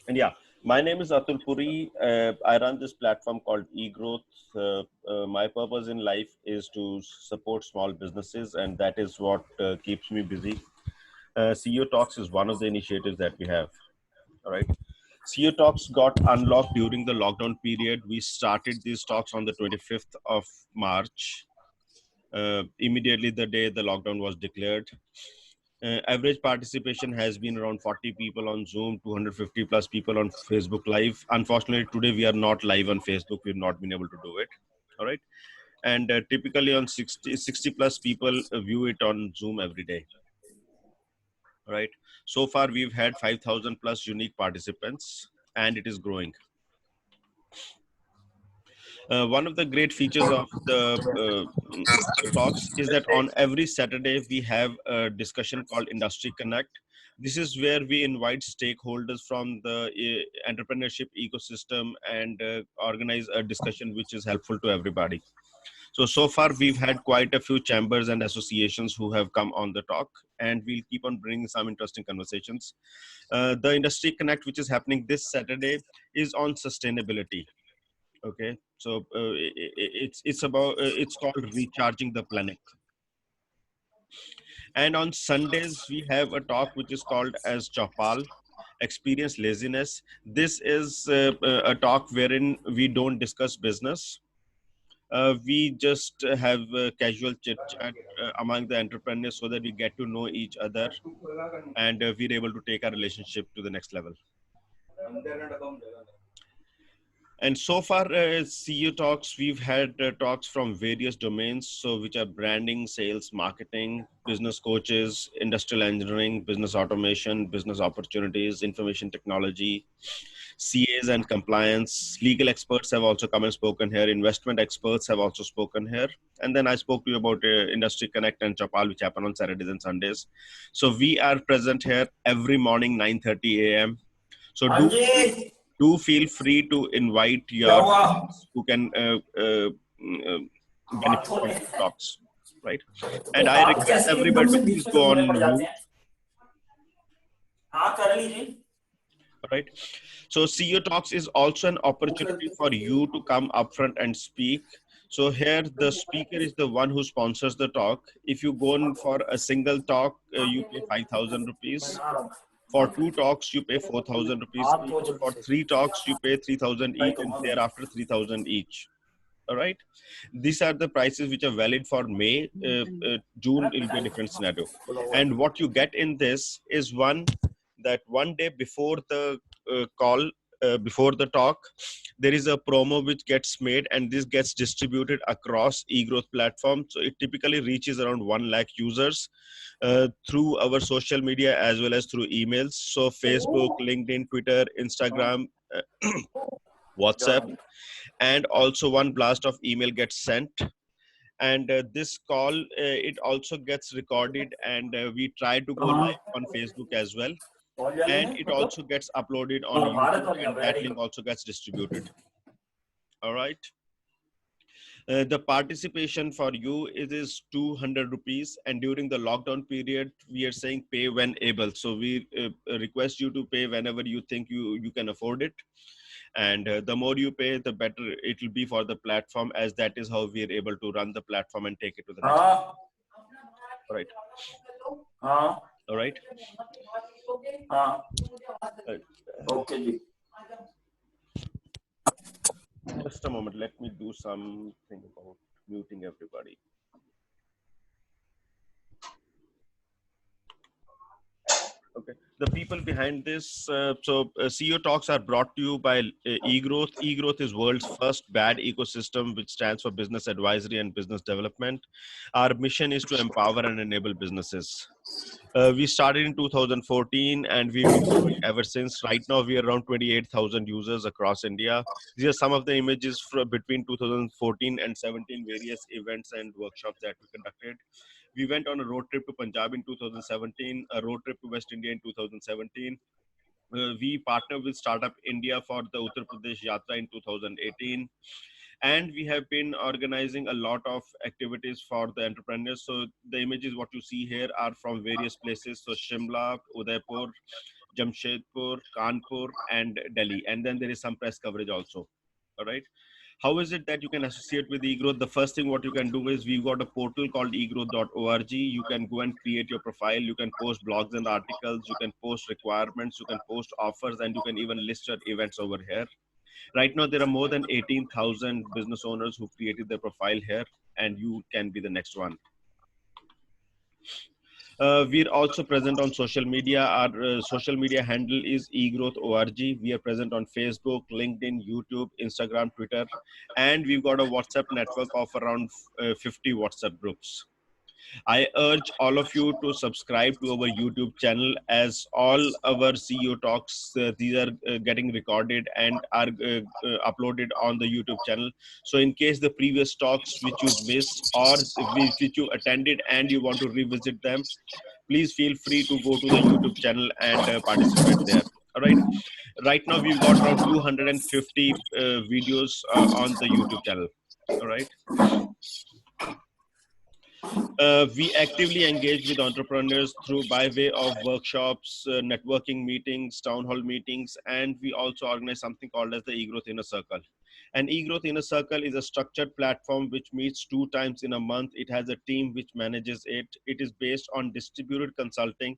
And yeah, my name is Atul Puri. I run this platform called eGrowth. My purpose in life is to support small businesses, and that is what keeps me busy. CEO Talks is one of the initiatives that we have. All right. CEO Talks got unlocked during the lockdown period. We started these talks on the 25th of March, immediately the day the lockdown was declared. Average participation has been around 40 people on Zoom, 250 plus people on Facebook Live. Unfortunately, today we are not live on Facebook. We've not been able to do it. All right. And typically on 60 plus people view it on Zoom every day. All right. So far, we've had 5,000 plus unique participants, and it is growing. One of the great features of the talks is that on every Saturday we have a discussion called Industry Connect. This is where we invite stakeholders from the entrepreneurship ecosystem and organize a discussion which is helpful to everybody. So far we've had quite a few chambers and associations who have come on the talk, and we'll keep on bringing some interesting conversations. The Industry Connect, which is happening this Saturday, is on sustainability. Okay, so it's about it's called Recharging the Planet. And on Sundays we have a talk which is called as Chapal, Experience Laziness. This is a talk wherein we don't discuss business. We just have casual chit chat among the entrepreneurs so that we get to know each other, and we're able to take our relationship to the next level. And so far, CEO Talks, we've had talks from various domains, so which are branding, sales, marketing, business coaches, industrial engineering, business automation, business opportunities, information technology, CAs and compliance. Legal experts have also come and spoken here. Investment experts have also spoken here. And then I spoke to you about Industry Connect and Chapal, which happen on Saturdays and Sundays. So we are present here every morning, 9:30 a.m. So do feel free to invite your friends who can benefit from these talks, right? And I request everybody to please go on mute. Right. So CEO Talks is also an opportunity for you to come up front and speak. So here the speaker is the one who sponsors the talk. If you go in for a single talk, you pay 5,000 rupees. For 2 talks, you pay 4,000 rupees each. For 3 talks, you pay 3,000 each, and thereafter 3,000 each. All right. These are the prices which are valid for May. June will be a different scenario. And what you get in this is that one day before the call, before the talk, there is a promo which gets made, and this gets distributed across eGrowth platform. So it typically reaches around 1 lakh users through our social media as well as through emails. So Facebook, LinkedIn, Twitter, Instagram, WhatsApp, and also one blast of email gets sent. And this call, it also gets recorded, and we try to go live on Facebook as well. And it also gets uploaded on YouTube, and that link also gets distributed. All right. The participation for you, it is 200 rupees, and during the lockdown period we are saying pay when able. So we request you to pay whenever you think you can afford it, and the more you pay, the better it will be for the platform, as that is how we are able to run the platform and take it to the next level. All right. All right. Okay. Just a moment, let me do something about muting everybody. Okay, the people behind this, CEO Talks are brought to you by eGrowth. eGrowth is world's first BAD ecosystem, which stands for Business Advisory and Business Development. Our mission is to empower and enable businesses. We started in 2014, and we've been growing ever since. Right now, we are around 28,000 users across India. These are some of the images from between 2014 and 17, various events and workshops that we conducted. We went on a road trip to Punjab in 2017, a road trip to West India in 2017. We partnered with Startup India for the Uttar Pradesh Yatra in 2018. And we have been organizing a lot of activities for the entrepreneurs. So the images what you see here are from various places. So Shimla, Udaipur, Jamshedpur, Kanpur, and Delhi. And then there is some press coverage also. All right. How is it that you can associate with eGrowth? The first thing what you can do is we've got a portal called egrowth.org. You can go and create your profile. You can post blogs and articles. You can post requirements. You can post offers, and you can even list your events over here. Right now, there are more than 18,000 business owners who created their profile here, and you can be the next one. We're also present on social media. Our social media handle is egrowth.org. We are present on Facebook, LinkedIn, YouTube, Instagram, Twitter, and we've got a WhatsApp network of around 50 WhatsApp groups. I urge all of you to subscribe to our YouTube channel, as all our CEO talks, these are getting recorded and are uploaded on the YouTube channel. So in case the previous talks which you missed or which you attended and you want to revisit them, please feel free to go to the YouTube channel and participate there. All right. Right now we've got around 250 videos on the YouTube channel. All right. We actively engage with entrepreneurs through by way of workshops, networking meetings, town hall meetings, and we also organize something called as the eGrowth Inner Circle. An eGrowth Inner Circle is a structured platform which meets 2 times in a month. It has a team which manages it. It is based on distributed consulting,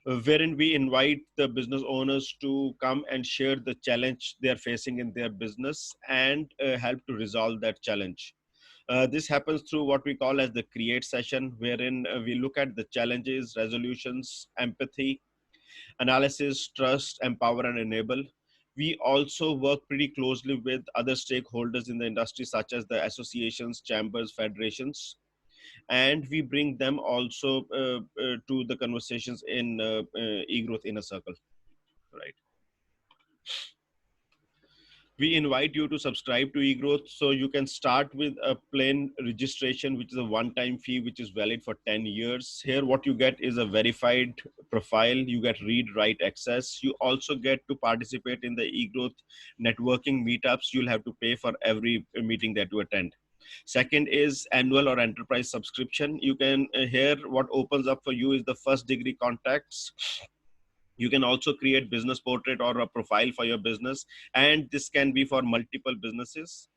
wherein we invite the business owners to come and share the challenge they are facing in their business and help to resolve that challenge. This happens through what we call as the create session, wherein we look at the challenges, resolutions, empathy, analysis, trust, empower, and enable. We also work pretty closely with other stakeholders in the industry, such as the associations, chambers, federations, and we bring them also to the conversations in eGrowth Inner Circle, right? We invite you to subscribe to eGrowth. So you can start with a plain registration, which is a one-time fee, which is valid for 10 years. Here, what you get is a verified profile. You get read, write access. You also get to participate in the eGrowth networking meetups. You'll have to pay for every meeting that you attend. Second is annual or enterprise subscription. You can here what opens up for you is the first degree contacts. You can also create business portrait or a profile for your business, and this can be for multiple businesses.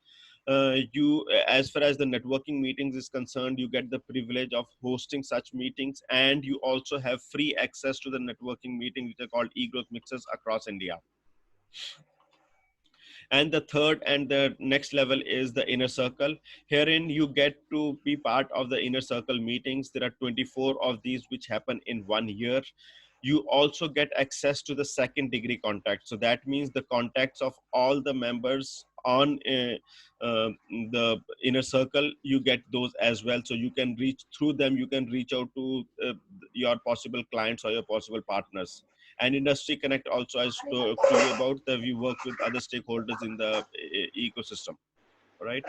You, as far as the networking meetings is concerned, you get the privilege of hosting such meetings, and you also have free access to the networking meetings, which are called eGrowth mixes across India. And the third and the next level is the inner circle. Herein you get to be part of the inner circle meetings. There are 24 of these which happen in 1 year. You also get access to the second degree contact. So that means the contacts of all the members on the inner circle, you get those as well. So you can reach through them, you can reach out to your possible clients or your possible partners. And Industry Connect also, I spoke to you about, that we work with other stakeholders in the ecosystem, right?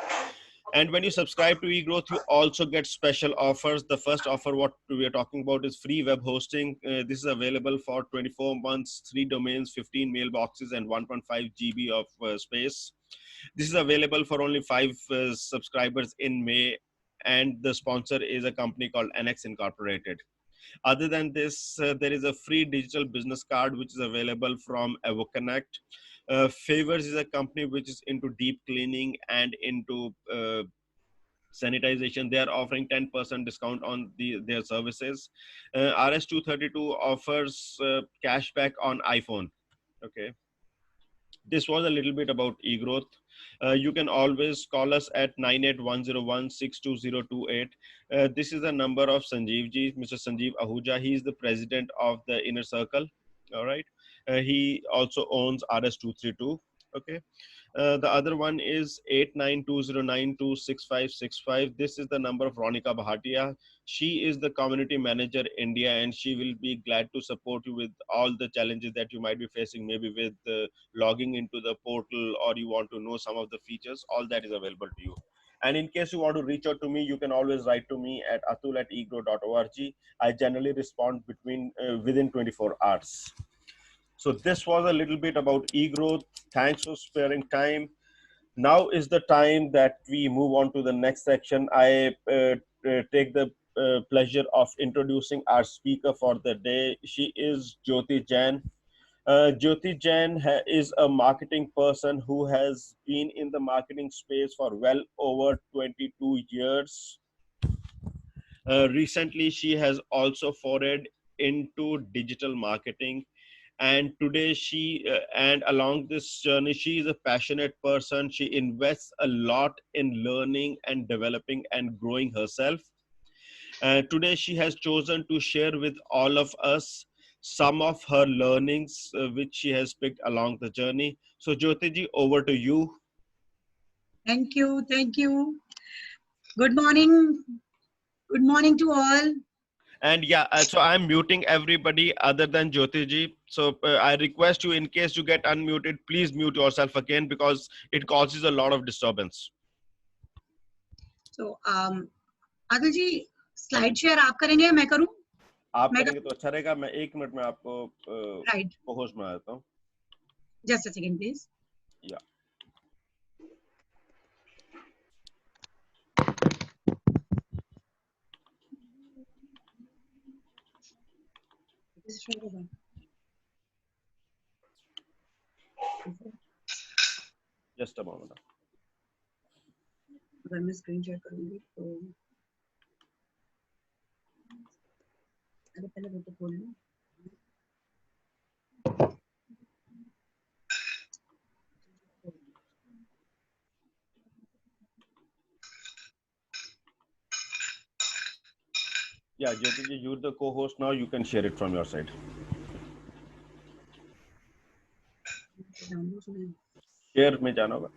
And when you subscribe to eGrowth, you also get special offers. The first offer what we are talking about is free web hosting. This is available for 24 months, 3 domains, 15 mailboxes, and 1.5 GB of space. This is available for only 5 subscribers in May, and the sponsor is a company called NX Incorporated. Other than this, there is a free digital business card which is available from EvoConnect. Favors is a company which is into deep cleaning and into sanitization. They are offering 10% discount on their services. RS232 offers cashback on iPhone. Okay. This was a little bit about eGrowth. You can always call us at 9810162028. This is the number of Sanjeev ji, Mr. Sanjeev Ahuja. He is the president of the Inner Circle. All right. He also owns RS232. Okay. The other one is 8920926565. This is the number of Ronika Bhatia. She is the community manager India, and she will be glad to support you with all the challenges that you might be facing, maybe with logging into the portal, or you want to know some of the features. All that is available to you. And in case you want to reach out to me, you can always write to me at atul@egrowth.org. I generally respond within 24 hours. So this was a little bit about eGrowth. Thanks for sparing time. Now is the time that we move on to the next section. I take the pleasure of introducing our speaker for the day. She is Jyoti Jain. Jyoti Jain is a marketing person who has been in the marketing space for well over 22 years. Recently, she has also forayed into digital marketing, and today and along this journey, she is a passionate person. She invests a lot in learning and developing and growing herself. Today, she has chosen to share with all of us some of her learnings which she has picked along the journey. So, Jyoti ji, over to you. Thank you. Thank you. Good morning. Good morning to all. And yeah, so I'm muting everybody other than Jyoti ji. So I request you, in case you get unmuted, please mute yourself again because it causes a lot of disturbance. So, Adil ji, slide share आप करेंगे या मैं करूं? आप करेंगे तो अच्छा रहेगा. मैं 1 मिनट में आपको होस्ट बना देता हूं. Just a second, please. Yeah. Just a moment. अगर मैं स्क्रीन शेयर करूंगी तो अरे पहले वो तो खोल लो. Yeah, Jyoti ji, you're the co-host now. You can share it from your side. Share में जाना होगा.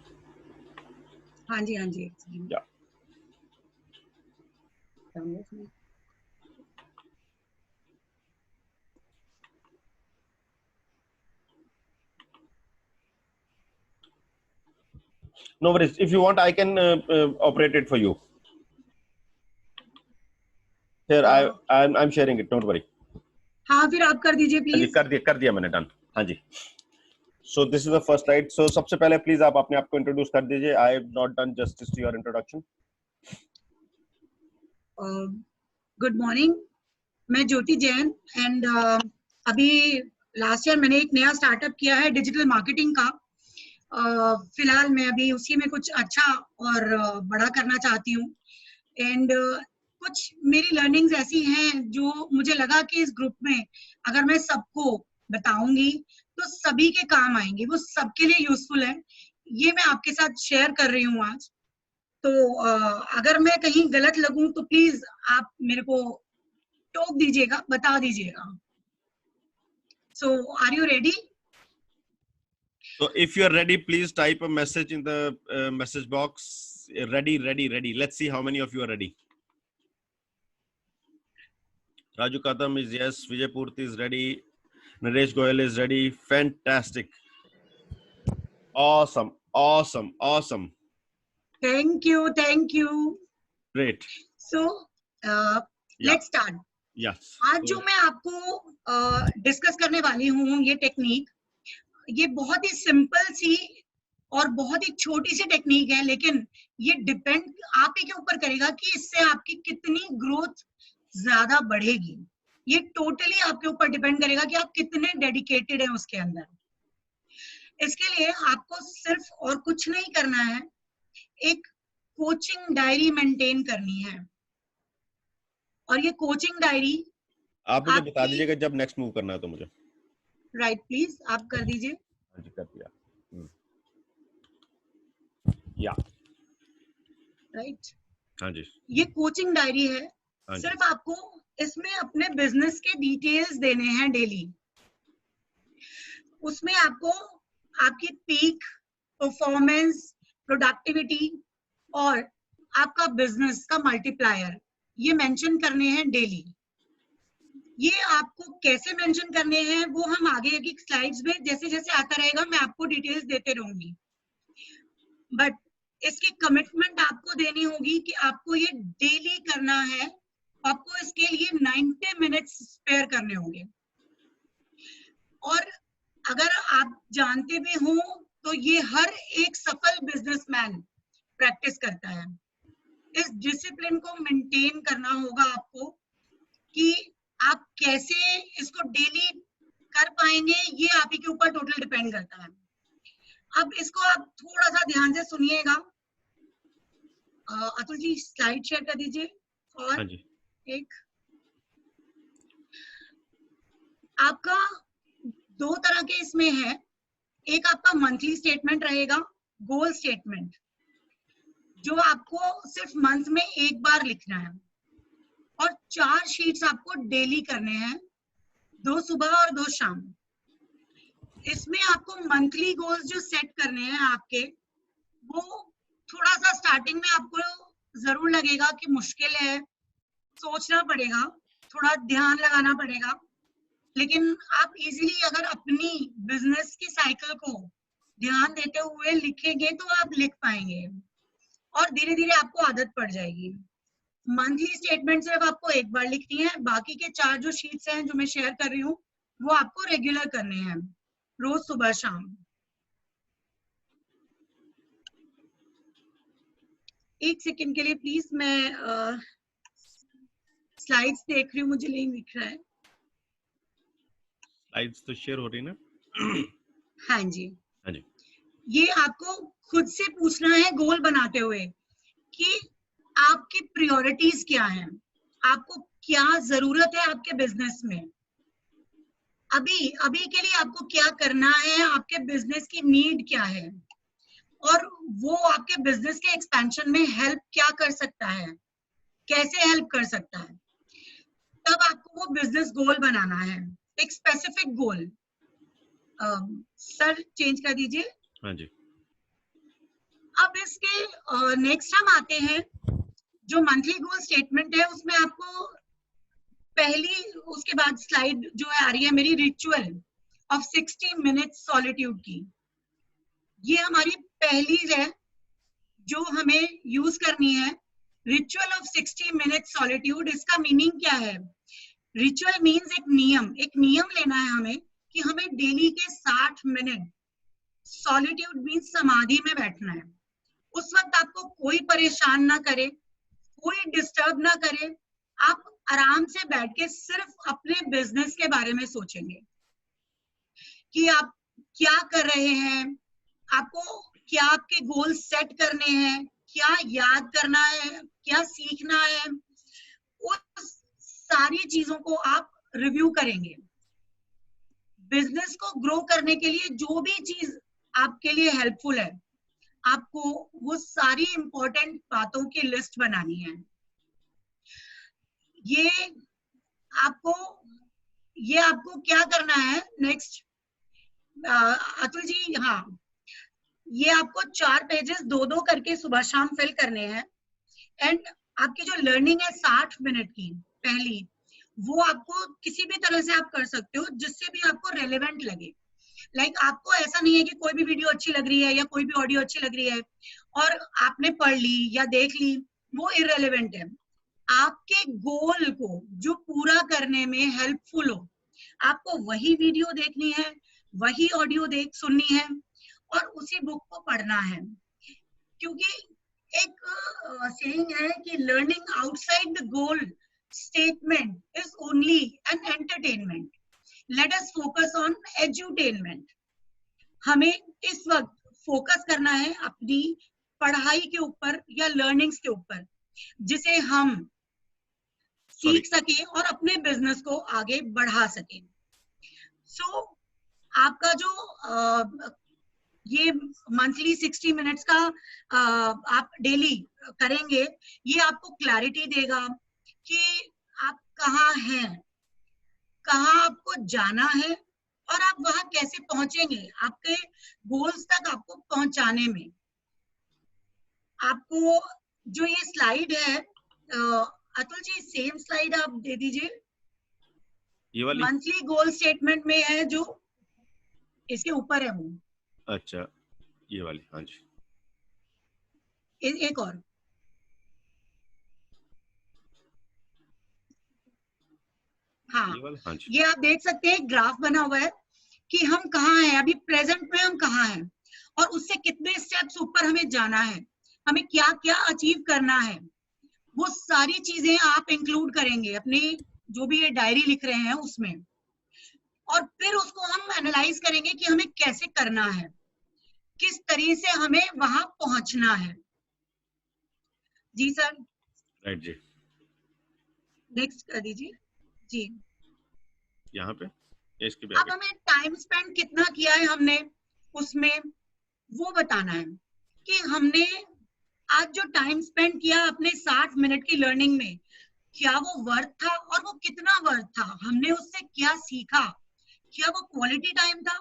हाँ जी, हाँ जी. Yeah. No worries. If you want, I can operate it for you. Here, I'm sharing it. Don't worry. हाँ, फिर आप कर दीजिए प्लीज. कर दिया मैंने. डन. हाँ जी. So this is the first slide. So सबसे पहले प्लीज आप अपने आप को इंट्रोड्यूस कर दीजिए. I have not done justice to your introduction. Good morning. मैं ज्योति जैन एंड अभी लास्ट ईयर मैंने एक नया स्टार्टअप किया है डिजिटल मार्केटिंग का. फिलहाल मैं अभी उसी में कुछ अच्छा और बड़ा करना चाहती हूँ. एंड कुछ मेरी लर्निंग्स ऐसी हैं जो मुझे लगा कि इस ग्रुप में अगर मैं सबको बताऊंगी तो सभी के काम आएंगी, वो सबके लिए यूजफुल है. ये मैं आपके साथ शेयर कर रही हूँ आज. तो अगर मैं कहीं गलत लगूं तो प्लीज आप मेरे को टोक दीजिएगा, बता दीजिएगा. So are you ready? So if you are ready, please type a message in the message box. Ready, ready, ready. Let's see how many of you are ready. Raju Kadam is yes. Vijay Purti is ready. Naresh Goyal is ready. Fantastic. Awesome. Awesome. Awesome. Thank you. Thank you. Great. So let's start. Yes. आज जो मैं आपको discuss करने वाली हूँ ये technique, ये बहुत ही सिंपल सी और बहुत ही छोटी सी टेक्निक है, लेकिन ये डिपेंड आप ही के ऊपर करेगा कि इससे आपकी कितनी ग्रोथ ज्यादा बढ़ेगी. ये टोटली आपके ऊपर डिपेंड करेगा कि आप कितने डेडिकेटेड हैं उसके अंदर. इसके लिए आपको सिर्फ और कुछ नहीं करना है, एक कोचिंग डायरी मेंटेन करनी है. और ये कोचिंग डायरी आप मुझे बता दीजिएगा जब नेक्स्ट मूव करना है तो मुझे. राइट, प्लीज आप कर दीजिए. हाँ जी, कर दिया. या राइट. हाँ जी. ये कोचिंग डायरी है. सिर्फ आपको इसमें अपने बिजनेस के डिटेल्स देने हैं डेली. उसमें आपको आपकी पीक परफॉर्मेंस, प्रोडक्टिविटी और आपका बिजनेस का मल्टीप्लायर ये मेंशन करने हैं डेली. ये आपको कैसे मेंशन करने हैं वो हम आगे की स्लाइड्स में जैसे जैसे आता रहेगा मैं आपको डिटेल्स देते रहूंगी. बट इसकी कमिटमेंट आपको देनी होगी कि आपको ये डेली करना है. आपको इसके लिए 90 मिनट्स स्पेयर करने होंगे. और अगर आप जानते भी हो तो ये हर एक सफल बिजनेसमैन प्रैक्टिस करता है. इस डिसिप्लिन को मेंटेन करना होगा आपको कि आप कैसे इसको डेली कर पाएंगे ये आप ही के ऊपर टोटल डिपेंड करता है। अब इसको आप थोड़ा सा ध्यान से सुनिएगा। अतुल जी स्लाइड शेयर कर दीजिए। और हाँ जी। एक आपका दो तरह के इसमें है, एक आपका मंथली स्टेटमेंट रहेगा, गोल स्टेटमेंट, जो आपको सिर्फ मंथ में एक बार लिखना है, और 4 शीट्स आपको डेली करने हैं, 2 सुबह और 2 शाम। इसमें आपको मंथली गोल्स जो सेट करने हैं आपके, वो थोड़ा सा स्टार्टिंग में आपको जरूर लगेगा कि मुश्किल है, सोचना पड़ेगा, थोड़ा ध्यान लगाना पड़ेगा, लेकिन आप इजीली अगर अपनी बिजनेस की साइकिल को ध्यान देते हुए लिखेंगे तो आप लिख पाएंगे और धीरे धीरे आपको आदत पड़ जाएगी। मंथली स्टेटमेंट सिर्फ आपको एक बार लिखनी है, बाकी के 4 जो शीट्स हैं जो मैं शेयर कर रही हूँ वो आपको रेगुलर करने हैं, रोज सुबह शाम। एक सेकंड के लिए प्लीज, मैं स्लाइड्स देख रही हूँ, मुझे नहीं दिख रहा है। स्लाइड्स तो शेयर हो रही ना? हाँ जी। हाँ जी। ये आपको खुद से पूछना है गोल बनाते हुए कि आपकी प्रायोरिटीज क्या हैं, आपको क्या जरूरत है आपके बिजनेस में, अभी अभी के लिए आपको क्या करना है, आपके बिजनेस की नीड क्या है, और वो आपके बिजनेस के एक्सपेंशन में हेल्प क्या कर सकता है, कैसे हेल्प कर सकता है। तब आपको वो बिजनेस गोल बनाना है, एक स्पेसिफिक गोल। सर चेंज कर दीजिए। हाँ जी। अब इसके नेक्स्ट हम आते हैं, जो मंथली गोल स्टेटमेंट है उसमें आपको पहली, उसके बाद स्लाइड जो है आ रही है मेरी, रिचुअल ऑफ 60 मिनट्स सॉलिट्यूड की। ये हमारी पहली है जो हमें यूज करनी है, रिचुअल ऑफ 60 मिनट्स सॉलिट्यूड। इसका मीनिंग क्या है? रिचुअल मीन्स एक नियम लेना है हमें कि हमें डेली के 60 मिनट सॉलिट्यूड मीन्स समाधि में बैठना है। उस वक्त आपको कोई परेशान ना करे, कोई डिस्टर्ब ना करे, आप आराम से बैठ के सिर्फ अपने बिजनेस के बारे में सोचेंगे कि आप क्या कर रहे हैं, आपको क्या आपके गोल सेट करने हैं, क्या याद करना है, क्या सीखना है, उस सारी चीजों को आप रिव्यू करेंगे। बिजनेस को ग्रो करने के लिए जो भी चीज आपके लिए हेल्पफुल है, आपको वो सारी इंपॉर्टेंट बातों की लिस्ट बनानी है। ये आपको क्या करना है नेक्स्ट, अतुल जी? हाँ, ये आपको 4 पेजेस 2-2 करके सुबह शाम फिल करने हैं। एंड आपकी जो लर्निंग है 60 मिनट की पहली, वो आपको किसी भी तरह से आप कर सकते हो जिससे भी आपको रेलेवेंट लगे। लाइक आपको ऐसा नहीं है कि कोई भी वीडियो अच्छी लग रही है या कोई भी ऑडियो अच्छी लग रही है और आपने पढ़ ली या देख ली, वो इररेलेवेंट है। आपके गोल को जो पूरा करने में हेल्पफुल हो, आपको वही वीडियो देखनी है, वही ऑडियो सुननी है और उसी बुक को पढ़ना है। क्योंकि एक सेइंग है कि learning outside the goal statement is only an entertainment, let us focus on edutainment. हमें इस वक्त फोकस करना है अपनी पढ़ाई के ऊपर या लर्निंग्स के ऊपर, जिसे हम सीख सके और अपने बिजनेस को आगे बढ़ा सके। सो आपका जो ये मंथली 60 मिनट्स का आप डेली करेंगे, ये आपको क्लैरिटी देगा कि आप कहाँ हैं, कहाँ आपको जाना है और आप वहां कैसे पहुंचेंगे, आपके गोल्स तक आपको पहुंचाने में। आपको जो ये स्लाइड है, अतुल जी सेम स्लाइड आप दे दीजिए, ये वाली मंथली गोल स्टेटमेंट में है जो इसके ऊपर है वो। अच्छा, ये वाली। हाँ जी। एक और, हाँ, ये वाला। हाँ जी। ये आप देख सकते हैं ग्राफ बना हुआ है कि हम कहाँ हैं अभी, प्रेजेंट में हम कहाँ हैं और उससे कितने स्टेप्स ऊपर हमें जाना है, हमें क्या क्या अचीव करना है। वो सारी चीजें आप इंक्लूड करेंगे अपनी जो भी ये डायरी लिख रहे हैं उसमें। और फिर उसको हम एनालाइज करेंगे कि हमें कैसे करना है, किस तरीके से हमें वहां पहुंचना है। जी सर, राइट जी, नेक्स्ट कर दीजिए जी। यहाँ पे इसके भी अब आगे। हमें टाइम स्पेंड कितना किया है हमने उसमें, वो बताना है कि हमने आज जो टाइम स्पेंड किया अपने 60 मिनट की लर्निंग में, क्या वो वर्थ था और वो कितना वर्थ था, हमने उससे क्या सीखा, क्या वो क्वालिटी टाइम था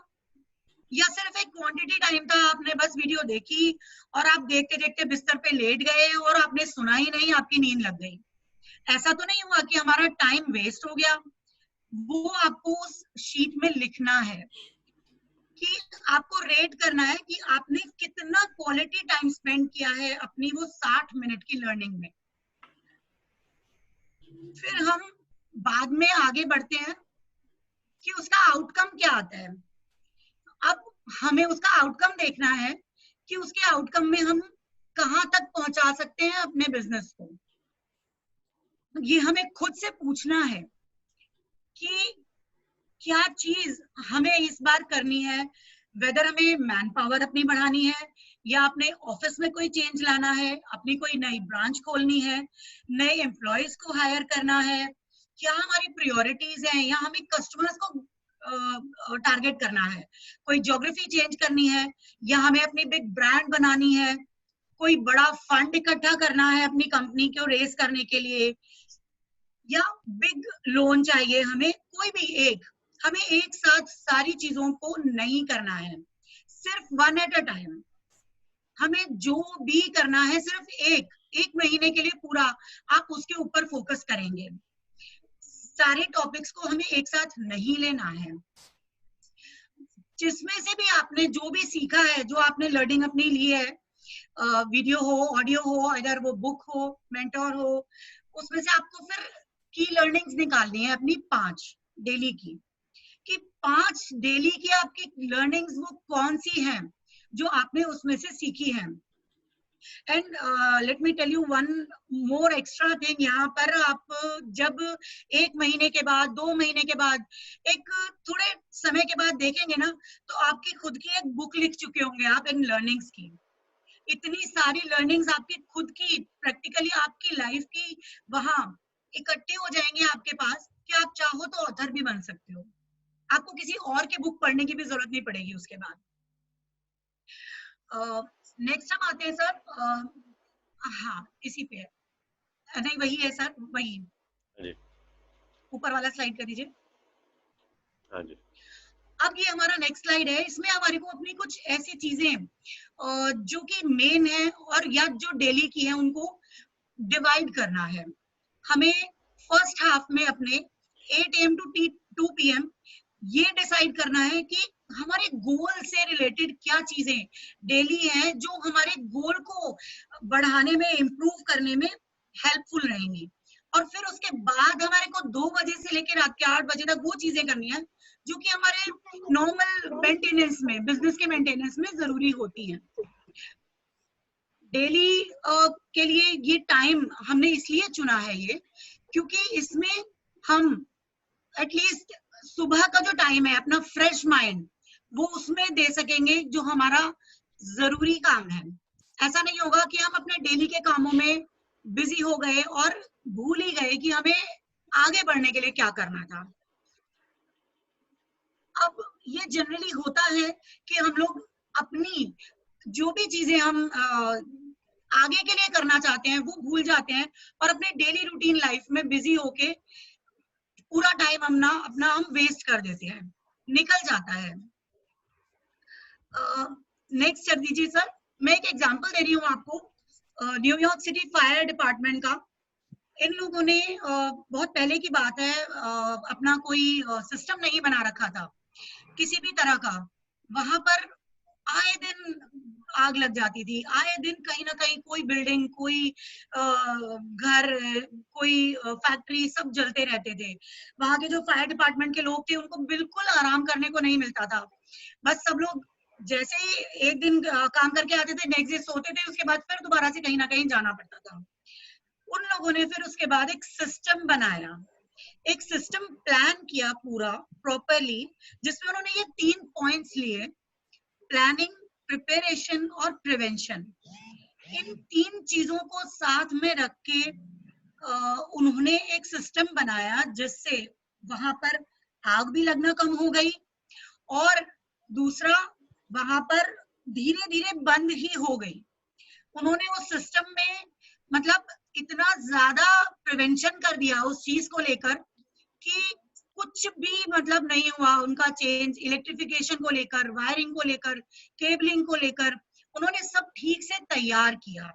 या सिर्फ एक क्वांटिटी टाइम था। आपने बस वीडियो देखी और आप देखते देखते बिस्तर पे लेट गए और आपने सुना ही नहीं, आपकी नींद लग गई। ऐसा तो नहीं हुआ कि हमारा टाइम वेस्ट हो गया। वो आपको उस शीट में लिखना है कि आपको रेट करना है कि आपने कितना क्वालिटी टाइम स्पेंड किया है अपनी वो 60 मिनट की लर्निंग में। फिर हम बाद में आगे बढ़ते हैं कि उसका आउटकम क्या आता है। अब हमें उसका आउटकम देखना है कि उसके आउटकम में हम कहाँ तक पहुंचा सकते हैं अपने बिजनेस को। ये हमें खुद से पूछना है कि क्या चीज हमें इस बार करनी है, वेदर हमें मैन पावर अपनी बढ़ानी है या अपने ऑफिस में कोई चेंज लाना है, अपनी कोई नई ब्रांच खोलनी है, नए एम्प्लॉयज को हायर करना है, क्या हमारी प्रायोरिटीज हैं या हमें कस्टमर्स को टारगेट करना है, कोई ज्योग्राफी चेंज करनी है या हमें अपनी बिग ब्रांड बनानी है, कोई बड़ा फंड इकट्ठा करना है अपनी कंपनी को रेस करने के लिए, या बिग लोन चाहिए हमें। कोई भी एक, हमें एक साथ सारी चीजों को नहीं करना है, सिर्फ वन एट अ टाइम। हमें जो भी करना है सिर्फ एक महीने के लिए पूरा आप उसके ऊपर फोकस करेंगे। सारे टॉपिक्स को हमें एक साथ नहीं लेना है। जिसमें से भी आपने जो भी सीखा है, जो आपने लर्निंग अपनी ली है, वीडियो हो, ऑडियो हो, अगर वो बुक हो, मेंटोर हो, उसमें से आपको फिर की लर्निंग्स निकालनी है अपनी 5 डेली की, कि 5 डेली की आपकी लर्निंग्स वो कौन सी हैं जो आपने उसमें से सीखी है। And let me tell you one more extra thing. यहाँ पर आप जब 1 महीने के बाद, 2 महीने के बाद, एक थोड़े समय के बाद देखेंगे ना, तो आपकी खुद की एक बुक लिख चुके होंगे आप इन लर्निंग्स की। इतनी सारी लर्निंग्स आपकी खुद की प्रैक्टिकली आपकी लाइफ की वहां इकट्ठी हो जाएंगे आपके पास कि आप चाहो तो ऑथर भी बन सकते हो। आपको किसी और की बुक पढ़ने की भी जरूरत नहीं पड़ेगी उसके बाद। नेक्स्ट हम आते हैं सर, हाँ इसी पे है, नहीं वही है सर, वही जी, ऊपर वाला स्लाइड कर दीजिए। हाँ जी, अब ये हमारा नेक्स्ट स्लाइड है, इसमें हमारे को अपनी कुछ ऐसी चीजें जो कि मेन है और या जो डेली की है उनको डिवाइड करना है। हमें फर्स्ट हाफ में अपने 8 AM टू 2 PM ये डिसाइड करना है कि हमारे गोल से रिलेटेड क्या चीजें डेली हैं जो हमारे गोल को बढ़ाने में, इंप्रूव करने में हेल्पफुल रहेंगी। और फिर उसके बाद हमारे को 2 बजे से लेकर रात के 8 बजे तक वो चीजें करनी है जो कि हमारे नॉर्मल मेंटेनेंस में, बिजनेस के मेंटेनेंस में जरूरी होती है। डेली के लिए ये टाइम हमने इसलिए चुना है ये, क्योंकि इसमें हम एटलीस्ट सुबह का जो टाइम है अपना फ्रेश माइंड वो उसमें दे सकेंगे जो हमारा जरूरी काम है। ऐसा नहीं होगा कि हम अपने डेली के कामों में बिजी हो गए और भूल ही गए कि हमें आगे बढ़ने के लिए क्या करना था। अब ये जनरली होता है कि हम लोग अपनी जो भी चीजें हम आगे के लिए करना चाहते हैं वो भूल जाते हैं और अपने डेली रूटीन लाइफ में बिजी होके पूरा टाइम अपना हम वेस्ट कर देते हैं, निकल जाता है। नेक्स्ट कर दीजिए सर। मैं एक एग्जांपल दे रही हूँ आपको, न्यूयॉर्क सिटी फायर डिपार्टमेंट का। इन लोगों ने बहुत पहले की बात है, अपना कोई सिस्टम नहीं बना रखा था किसी भी तरह का। वहां पर आए दिन आग लग जाती थी, आए दिन कहीं ना कहीं कोई बिल्डिंग, कोई घर, कोई फैक्ट्री, सब जलते रहते थे। वहां के जो फायर डिपार्टमेंट के लोग थे उनको बिल्कुल आराम करने को नहीं मिलता था। बस सब लोग जैसे ही एक दिन काम करके आते थे, नेक्स्ट डे सोते थे, उसके बाद फिर दोबारा से कहीं ना कहीं जाना पड़ता था। उन लोगों ने फिर उसके बाद एक सिस्टम बनाया एक सिस्टम प्लान किया पूरा प्रॉपरली, जिसमें उन्होंने ये 3 पॉइंट्स लिए, प्लानिंग, प्रिपरेशन और प्रिवेंशन। इन 3 चीजों को साथ में रख के उन्होंने एक सिस्टम बनाया जिससे वहां पर आग भी लगना कम हो गई, और दूसरा वहां पर धीरे धीरे बंद ही हो गई। उन्होंने उस सिस्टम में मतलब इतना ज्यादा प्रिवेंशन कर दिया उस चीज को लेकर कि कुछ भी मतलब नहीं हुआ उनका चेंज, इलेक्ट्रिफिकेशन को लेकर, वायरिंग को लेकर, केबलिंग को लेकर उन्होंने सब ठीक से तैयार किया।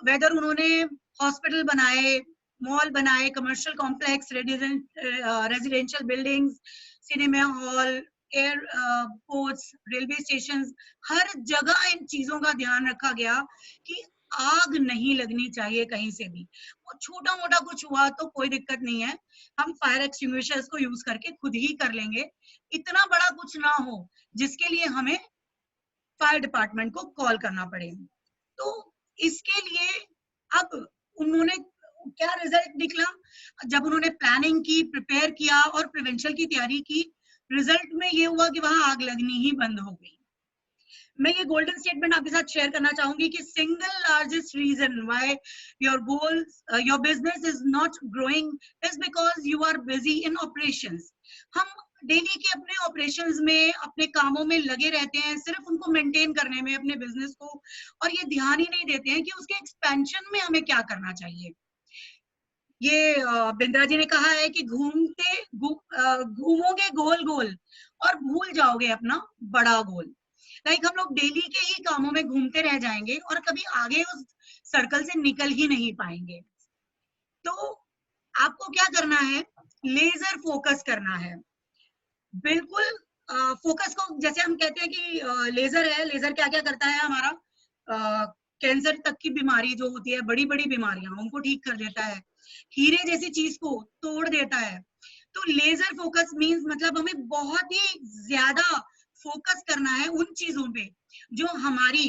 वेदर उन्होंने हॉस्पिटल बनाए, मॉल बनाए, commercial complex, residential buildings, cinema hall, airports, railway station, हर जगह इन चीजों का ध्यान रखा गया कि आग नहीं लगनी चाहिए कहीं से भी। और छोटा मोटा कुछ हुआ तो कोई दिक्कत नहीं है, हम फायर एक्सटिंग्विशर्स को यूज करके खुद ही कर लेंगे। इतना बड़ा कुछ ना हो जिसके लिए हमें फायर डिपार्टमेंट को कॉल करना पड़े। तो इसके लिए अब उन्होंने क्या रिजल्ट निकला, जब उन्होंने प्लानिंग की, प्रिपेयर किया और प्रिवेंशन की तैयारी की, रिजल्ट में ये हुआ कि वहां आग लगनी ही बंद हो गई। मैं ये गोल्डन स्टेटमेंट आपके साथ शेयर करना चाहूंगी कि single largest reason why your goals, your business is not growing is because you are busy in operations. हम डेली के अपने ऑपरेशंस में, अपने कामों में लगे रहते हैं, सिर्फ उनको मेंटेन करने में अपने बिजनेस को, और ये ध्यान ही नहीं देते हैं कि उसके एक्सपेंशन में हमें क्या करना चाहिए। ये बिंद्रा जी ने कहा है कि घूमोगे गोल गोल और भूल जाओगे अपना बड़ा गोल। लाइक हम लोग डेली के ही कामों में घूमते रह जाएंगे और कभी आगे उस सर्कल से निकल ही नहीं पाएंगे। तो आपको क्या करना है, लेजर फोकस करना है। बिल्कुल फोकस को, जैसे हम कहते हैं कि लेजर है, लेजर क्या क्या करता है हमारा, कैंसर तक की बीमारी जो होती है, बड़ी बड़ी बीमारियां, उनको ठीक कर देता है, हीरे जैसी चीज को तोड़ देता है। तो लेजर फोकस मींस मतलब हमें बहुत ही ज्यादा फोकस करना है उन चीजों पे जो हमारी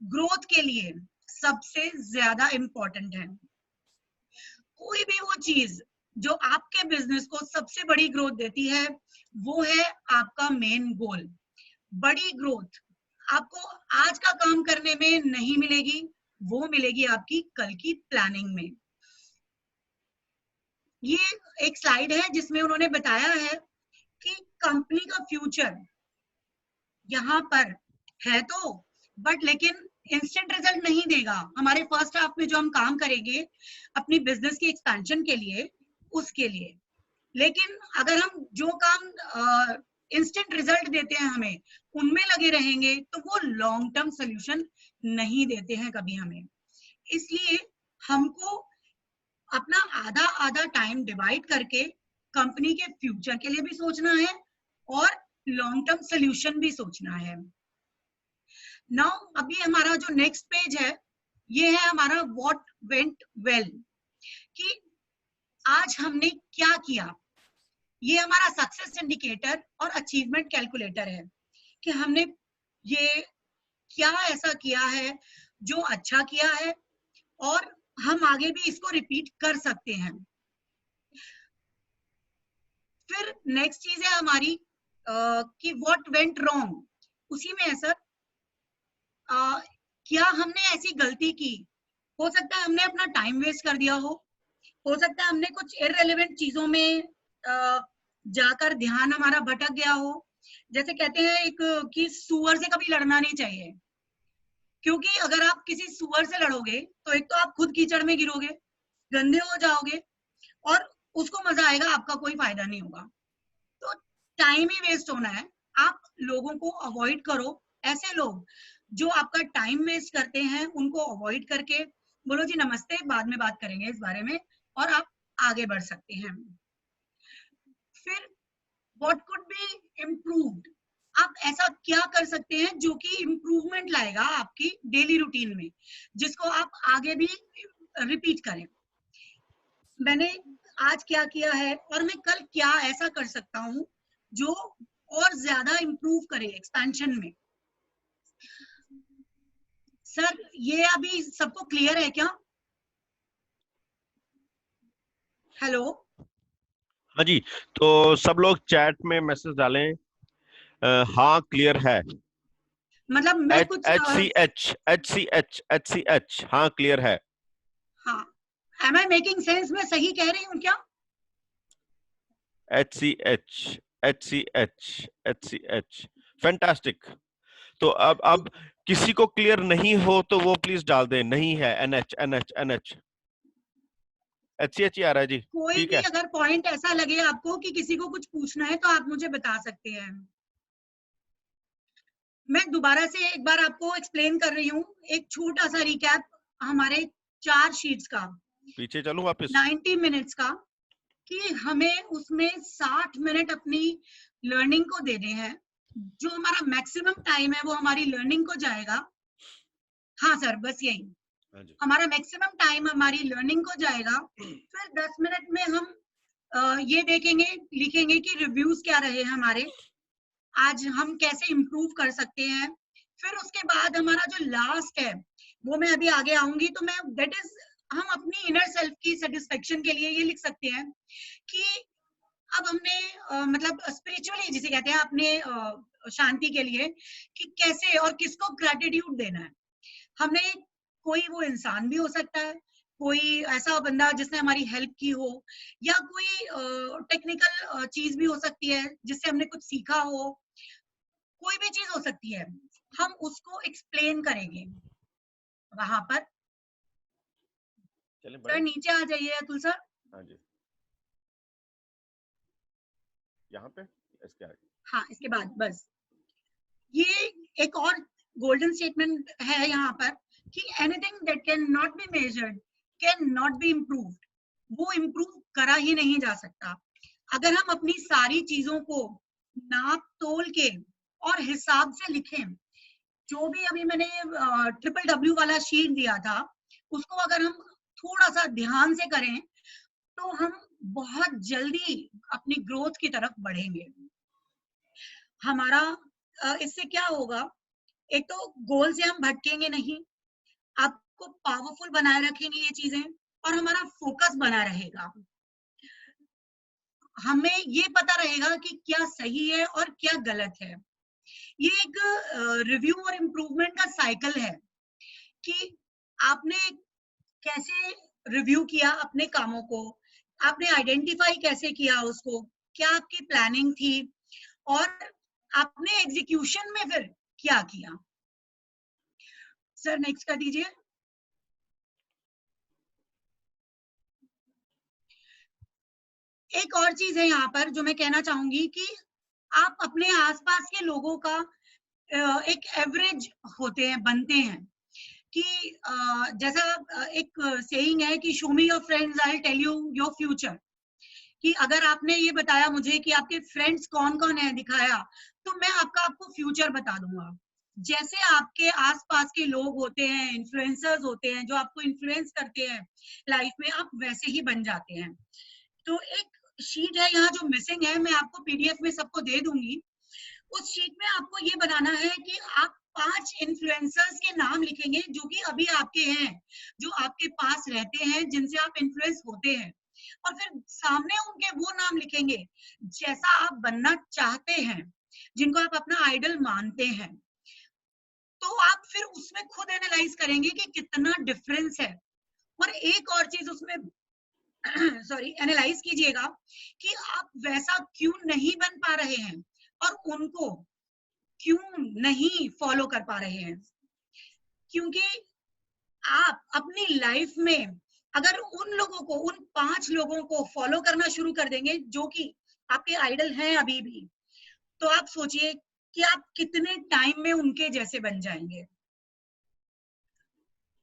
ग्रोथ के लिए सबसे ज्यादा इंपॉर्टेंट है। कोई भी वो चीज जो आपके बिजनेस को सबसे बड़ी ग्रोथ देती है, वो है आपका मेन गोल। बड़ी ग्रोथ आपको आज का काम करने में नहीं मिलेगी, वो मिलेगी आपकी कल की प्लानिंग में। ये एक स्लाइड है जिसमें उन्होंने बताया है कि कंपनी का फ्यूचर यहाँ पर है तो, बट लेकिन इंस्टेंट रिजल्ट नहीं देगा। हमारे फर्स्ट हाफ में जो हम काम करेंगे अपनी बिजनेस की एक्सपेंशन के लिए, उसके लिए, लेकिन अगर हम जो काम इंस्टेंट रिजल्ट देते हैं हमें, उनमें लगे रहेंगे तो वो लॉन्ग टर्म सोल्यूशन नहीं देते हैं कभी हमें। इसलिए हमको अपना आधा आधा टाइम डिवाइड करके कंपनी के फ्यूचर के लिए भी सोचना है और लॉन्ग टर्म सोल्यूशन भी सोचना है। नाउ अभी हमारा जो नेक्स्ट पेज है, ये है हमारा व्हाट वेंट वेल, कि आज हमने क्या किया। ये हमारा सक्सेस इंडिकेटर और अचीवमेंट कैलकुलेटर है कि हमने ये क्या ऐसा किया है जो अच्छा किया है और हम आगे भी इसको रिपीट कर सकते हैं। फिर नेक्स्ट चीज है हमारी कि व्हाट वेंट रॉन्ग, उसी में है सर, क्या हमने ऐसी गलती की, हो सकता है हमने अपना टाइम वेस्ट कर दिया हो सकता है हमने कुछ इररिलेवेंट चीजों में जाकर ध्यान हमारा भटक गया हो। जैसे कहते हैं एक कि सुअर से कभी लड़ना नहीं चाहिए, क्योंकि अगर आप किसी सुअर से लड़ोगे तो एक तो आप खुद कीचड़ में गिरोगे, गंदे हो जाओगे, और उसको मजा आएगा, आपका कोई फायदा नहीं होगा। तो टाइम ही वेस्ट होना है। आप लोगों को अवॉइड करो, ऐसे लोग जो आपका टाइम वेस्ट करते हैं उनको अवॉइड करके बोलो जी नमस्ते, बाद में बात करेंगे इस बारे में, और आप आगे बढ़ सकते हैं। फिर व्हाट कुड बी इम्प्रूव्ड, आप ऐसा क्या कर सकते हैं जो कि इम्प्रूवमेंट लाएगा आपकी डेली रूटीन में, जिसको आप आगे भी रिपीट करें। मैंने आज क्या किया है और मैं कल क्या ऐसा कर सकता हूँ जो और ज्यादा इम्प्रूव करे एक्सपेंशन में। सर ये अभी सबको क्लियर है क्या? हेलो हाँ जी, तो सब लोग चैट में मैसेज डालें, हाँ क्लियर है। मतलब मैं एच कुछ H C H H C H H C H, हाँ क्लियर है। हाँ, एम आई मेकिंग सेंस? मैं सही कह रही हूँ क्या? H C H H C H H C H, fantastic. तो अब किसी को क्लियर नहीं हो तो वो प्लीज डाल दें, नहीं है, N H N H N H, H C H ही आ रहा है जी। कोई ठीक भी है, अगर पॉइंट ऐसा लगे आपको कि किसी को कुछ पूछना है तो आप मुझे बता सकते हैं। मैं दोबारा से एक बार आपको एक्सप्लेन कर रही हूँ, एक छोटा सा रिकैप हमारे 4 शीट्स का, पीछे चलूं वापस। 90 मिनट्स का, कि हमें उसमें 60 मिनट अपनी लर्निंग को देने हैं। जो हमारा मैक्सिमम टाइम है वो हमारी लर्निंग को जाएगा। हाँ सर, बस यही हाँ जी। हमारा मैक्सिमम टाइम हमारी लर्निंग को जाएगा। फिर 10 मिनट में हम ये देखेंगे, लिखेंगे कि रिव्यूज क्या रहे हमारे, आज हम कैसे इम्प्रूव कर सकते हैं। फिर उसके बाद हमारा जो लास्ट है वो मैं अभी आगे आऊंगी, तो मैं दैट इज, हम अपनी इनर सेल्फ की सेटिस्फेक्शन के लिए ये लिख सकते हैं कि अब हमने मतलब स्पिरिचुअली जिसे कहते हैं अपने शांति के लिए, कि कैसे और किसको ग्रेटिट्यूड देना है। हमने, कोई वो इंसान भी हो सकता है, कोई ऐसा बंदा जिसने हमारी हेल्प की हो, या कोई टेक्निकल चीज भी हो सकती है जिससे हमने कुछ सीखा हो, कोई भी चीज हो सकती है। हम उसको एक्सप्लेन करेंगे वहां पर। चलें सर बड़े। नीचे आ जाइए अतुल सर। हाँ जी, यहाँ पे इसके आगे। हाँ, इसके बाद बस ये एक और गोल्डन स्टेटमेंट है यहाँ पर, कि anything that can not be measured can not be improved. वो इम्प्रूव करा ही नहीं जा सकता। अगर हम अपनी सारी चीजों को नाप तोल के और हिसाब से लिखें, जो भी अभी मैंने ट्रिपल डब्ल्यू वाला शीट दिया था, उसको अगर हम थोड़ा सा ध्यान से करें तो हम बहुत जल्दी अपनी ग्रोथ की तरफ बढ़ेंगे। हमारा इससे क्या होगा, एक तो गोल से हम भटकेंगे नहीं, आपको पावरफुल बनाए रखेंगे ये चीजें, और हमारा फोकस बना रहेगा। हमें ये पता रहेगा कि क्या सही है और क्या गलत है। ये एक रिव्यू और इम्प्रूवमेंट का साइकिल है, कि आपने कैसे रिव्यू किया अपने कामों को, आपने आइडेंटिफाई कैसे किया उसको, क्या आपकी प्लानिंग थी, और आपने एग्जीक्यूशन में फिर क्या किया। सर नेक्स्ट कर दीजिए। एक और चीज है यहाँ पर जो मैं कहना चाहूंगी, कि आप अपने आसपास के लोगों का एक एवरेज होते हैं, बनते हैं, कि जैसा एक सेइंग है कि show me your friends I tell you your future. कि अगर आपने ये बताया मुझे कि आपके फ्रेंड्स कौन कौन है दिखाया, तो मैं आपको फ्यूचर बता दूंगा। जैसे आपके आसपास के लोग होते हैं, इन्फ्लुएंसर्स होते हैं जो आपको इन्फ्लुएंस करते हैं लाइफ में, आप वैसे ही बन जाते हैं। तो एक शीट है यहाँ जो मिसिंग है, मैं आपको पीडीएफ में सबको दे दूंगी। उस शीट में आपको ये बनाना है कि आप 5 इन्फ्लुएंसर्स के नाम लिखेंगे जो कि अभी आपके हैं, जो आपके पास रहते हैं, जिनसे आप इन्फ्लुएंस होते हैं, और फिर सामने उनके वो नाम लिखेंगे जैसा आप बनना चाहते हैं, जिनको आप अपना आइडल मानते हैं। तो आप फिर उसमें खुद एनालाइज करेंगे कि कितना डिफरेंस है। और एक और चीज उसमें सॉरी एनालाइज कीजिएगा कि आप वैसा क्यों नहीं बन पा रहे हैं, और उनको क्यों नहीं फॉलो कर पा रहे हैं। क्योंकि आप अपनी लाइफ में अगर उन लोगों को, उन 5 लोगों को फॉलो करना शुरू कर देंगे जो कि आपके आइडल हैं अभी भी, तो आप सोचिए कि आप कितने टाइम में उनके जैसे बन जाएंगे।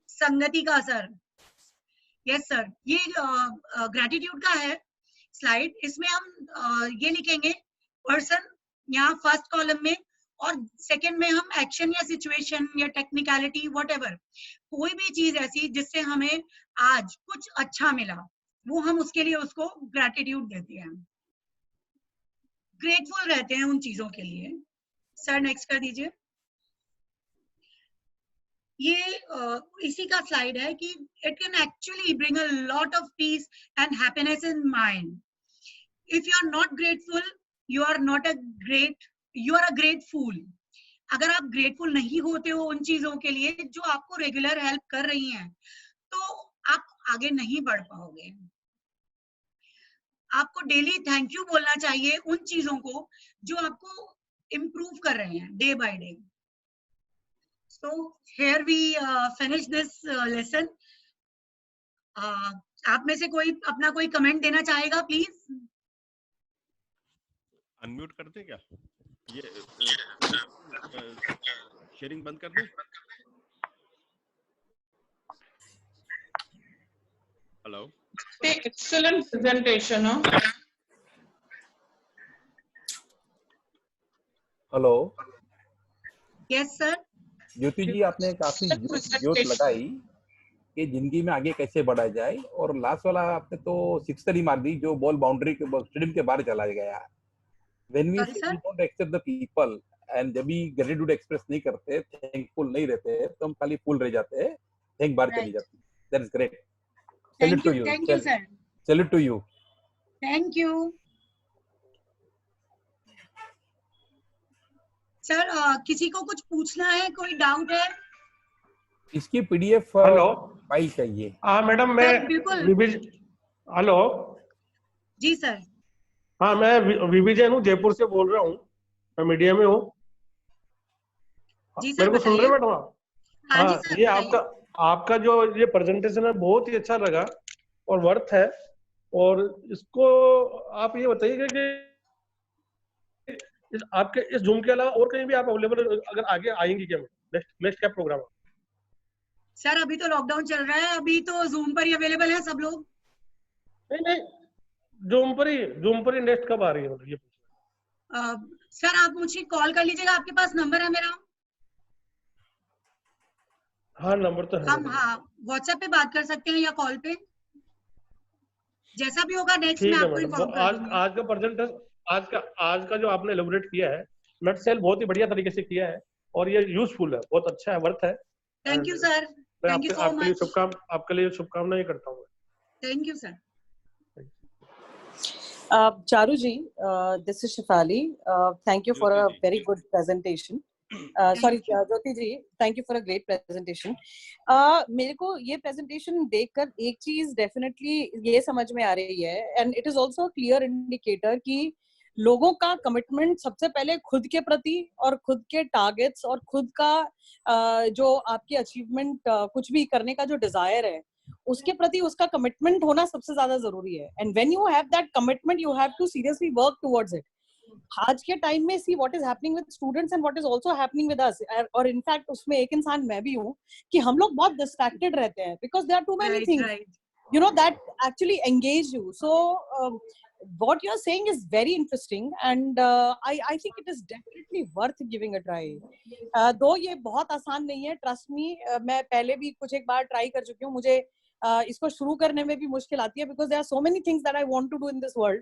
संगति का असर। यस सर, ये ग्रेटिट्यूड का है स्लाइड। इसमें हम ये लिखेंगे पर्सन यहाँ फर्स्ट कॉलम में, और सेकंड में हम एक्शन या सिचुएशन या टेक्निकलिटी व्हाटएवर, कोई भी चीज ऐसी जिससे हमें आज कुछ अच्छा मिला, वो हम उसके लिए उसको ग्रेटिट्यूड देते हैं, ग्रेटफुल रहते हैं उन चीजों के लिए। सर नेक्स्ट कर दीजिए। ये इसी का स्लाइड है कि it can actually bring a lot of peace and happiness in mind. If you are not grateful, you are not a great, you are a great fool. अगर आप ग्रेटफुल नहीं होते हो उन चीजों के लिए जो आपको रेगुलर हेल्प कर रही हैं, तो आप आगे नहीं बढ़ पाओगे। आपको डेली थैंक यू बोलना चाहिए उन चीजों को जो आपको इम्प्रूव कर रहे हैं day by day. So here we finish this lesson. आप में से कोई अपना कोई कमेंट देना चाहेगा प्लीज? अनम्यूट कर दे क्या? ये शेयरिंग बंद कर दे। Hello. Excellent presentation. Hello. Yes sir. Jyoti ji, आपने काफी जोत लगाई कि जिंदगी में आगे कैसे बढ़ा जाए, और लास्ट वाला आपने तो सिक्सर ही मार दी जो बॉल बाउंड्री के स्टेडियम के बाहर चला गया। When we Sorry, sir? Don't accept the people and जब भी ग्रेटिट्यूड एक्सप्रेस नहीं करते, थैंकफुल नहीं रहते, तो हम खाली फूल रह जाते हैं, थैंक बार चली Right. जाती। That is great. Salute to you. Thank you sir. Salute to you. Thank you sir. किसी को कुछ पूछना है, कोई डाउट है? इसकी पीडीएफ हेलो। फाइल चाहिए। हाँ मैडम, मैं सर, बिल्कुल। हेलो। जी सर। हाँ, मैं विभिजन हूँ, जयपुर से बोल रहा हूँ, मैं मीडिया में हूँ। जी सर, मेरे को सुन रहे बताइए। मैडम आप? हाँ जी हाँ, सर, ये बताइए। आपका जो ये प्रेजेंटेशन है बहुत ही अच्छा लगा और वर्थ है। और इसको आप ये बताइए कि आपके इस जूम के अलावा और कहीं भी आप अवेलेबल अगर आगे आएंगी क्या? नेक्स्ट क्या प्रोग्राम है? सर अभी तो लॉकडाउन चल रहा है, अभी तो जूम पर ही अवेलेबल है सब लोग। नहीं, जूम पर ही नेक्स्ट कब आ रही है मतलब ये? सर आप मुझे कॉल कर लीजिएगा, आपके पास नंबर है मेरा? हाँ, नंबर तो है। हम हाँ व्हाट्सएप पे बात कर सकते हैं या कॉल पे, जैसा भी होगा नेक्स्ट मैं ठीक है आपको मैडम। इन्फॉर्म कर दूंगी। आज का प्रेजेंटेशन, आज का जो आपने एलोबरेट किया है, नट सेल बहुत ही बढ़िया तरीके से किया है और ये यूजफुल है, बहुत अच्छा है, वर्थ है। Thank you sir. मैं थैंक यू सो मच। आपके लिए शुभकामनाएं करता हूँ। Thank you sir. Charu ji, this is Shifali. Thank you for a very good presentation. Sorry, Jyoti ji, thank you for a great presentation. मेरे को ये presentation देखकर एक चीज definitely ये समझ में आ रही है, and it is also a clear indicator कि लोगों का कमिटमेंट सबसे पहले खुद के प्रति और खुद के टारगेट्स और खुद का जो आपकी अचीवमेंट कुछ भी करने का जो डिजायर है उसके प्रति उसका कमिटमेंट होना सबसे ज्यादा जरूरी है। And when you have that commitment you have to seriously work towards it. आज के टाइम में see what is happening with students and what is also happening with us, और इनफैक्ट उसमें एक इंसान मैं भी हूँ कि हम लोग बहुत डिस्ट्रैक्टेड रहते हैं because there are too many things you know that actually engage you. So what you're saying is very interesting and I think it is definitely worth giving a try. दो ये बहुत आसान नहीं है, trust me. मैं पहले भी कुछ एक बार ट्राई कर चुकी हूँ, मुझे इसको शुरू करने में भी मुश्किल आती है because there are so many things that I want to do in this world.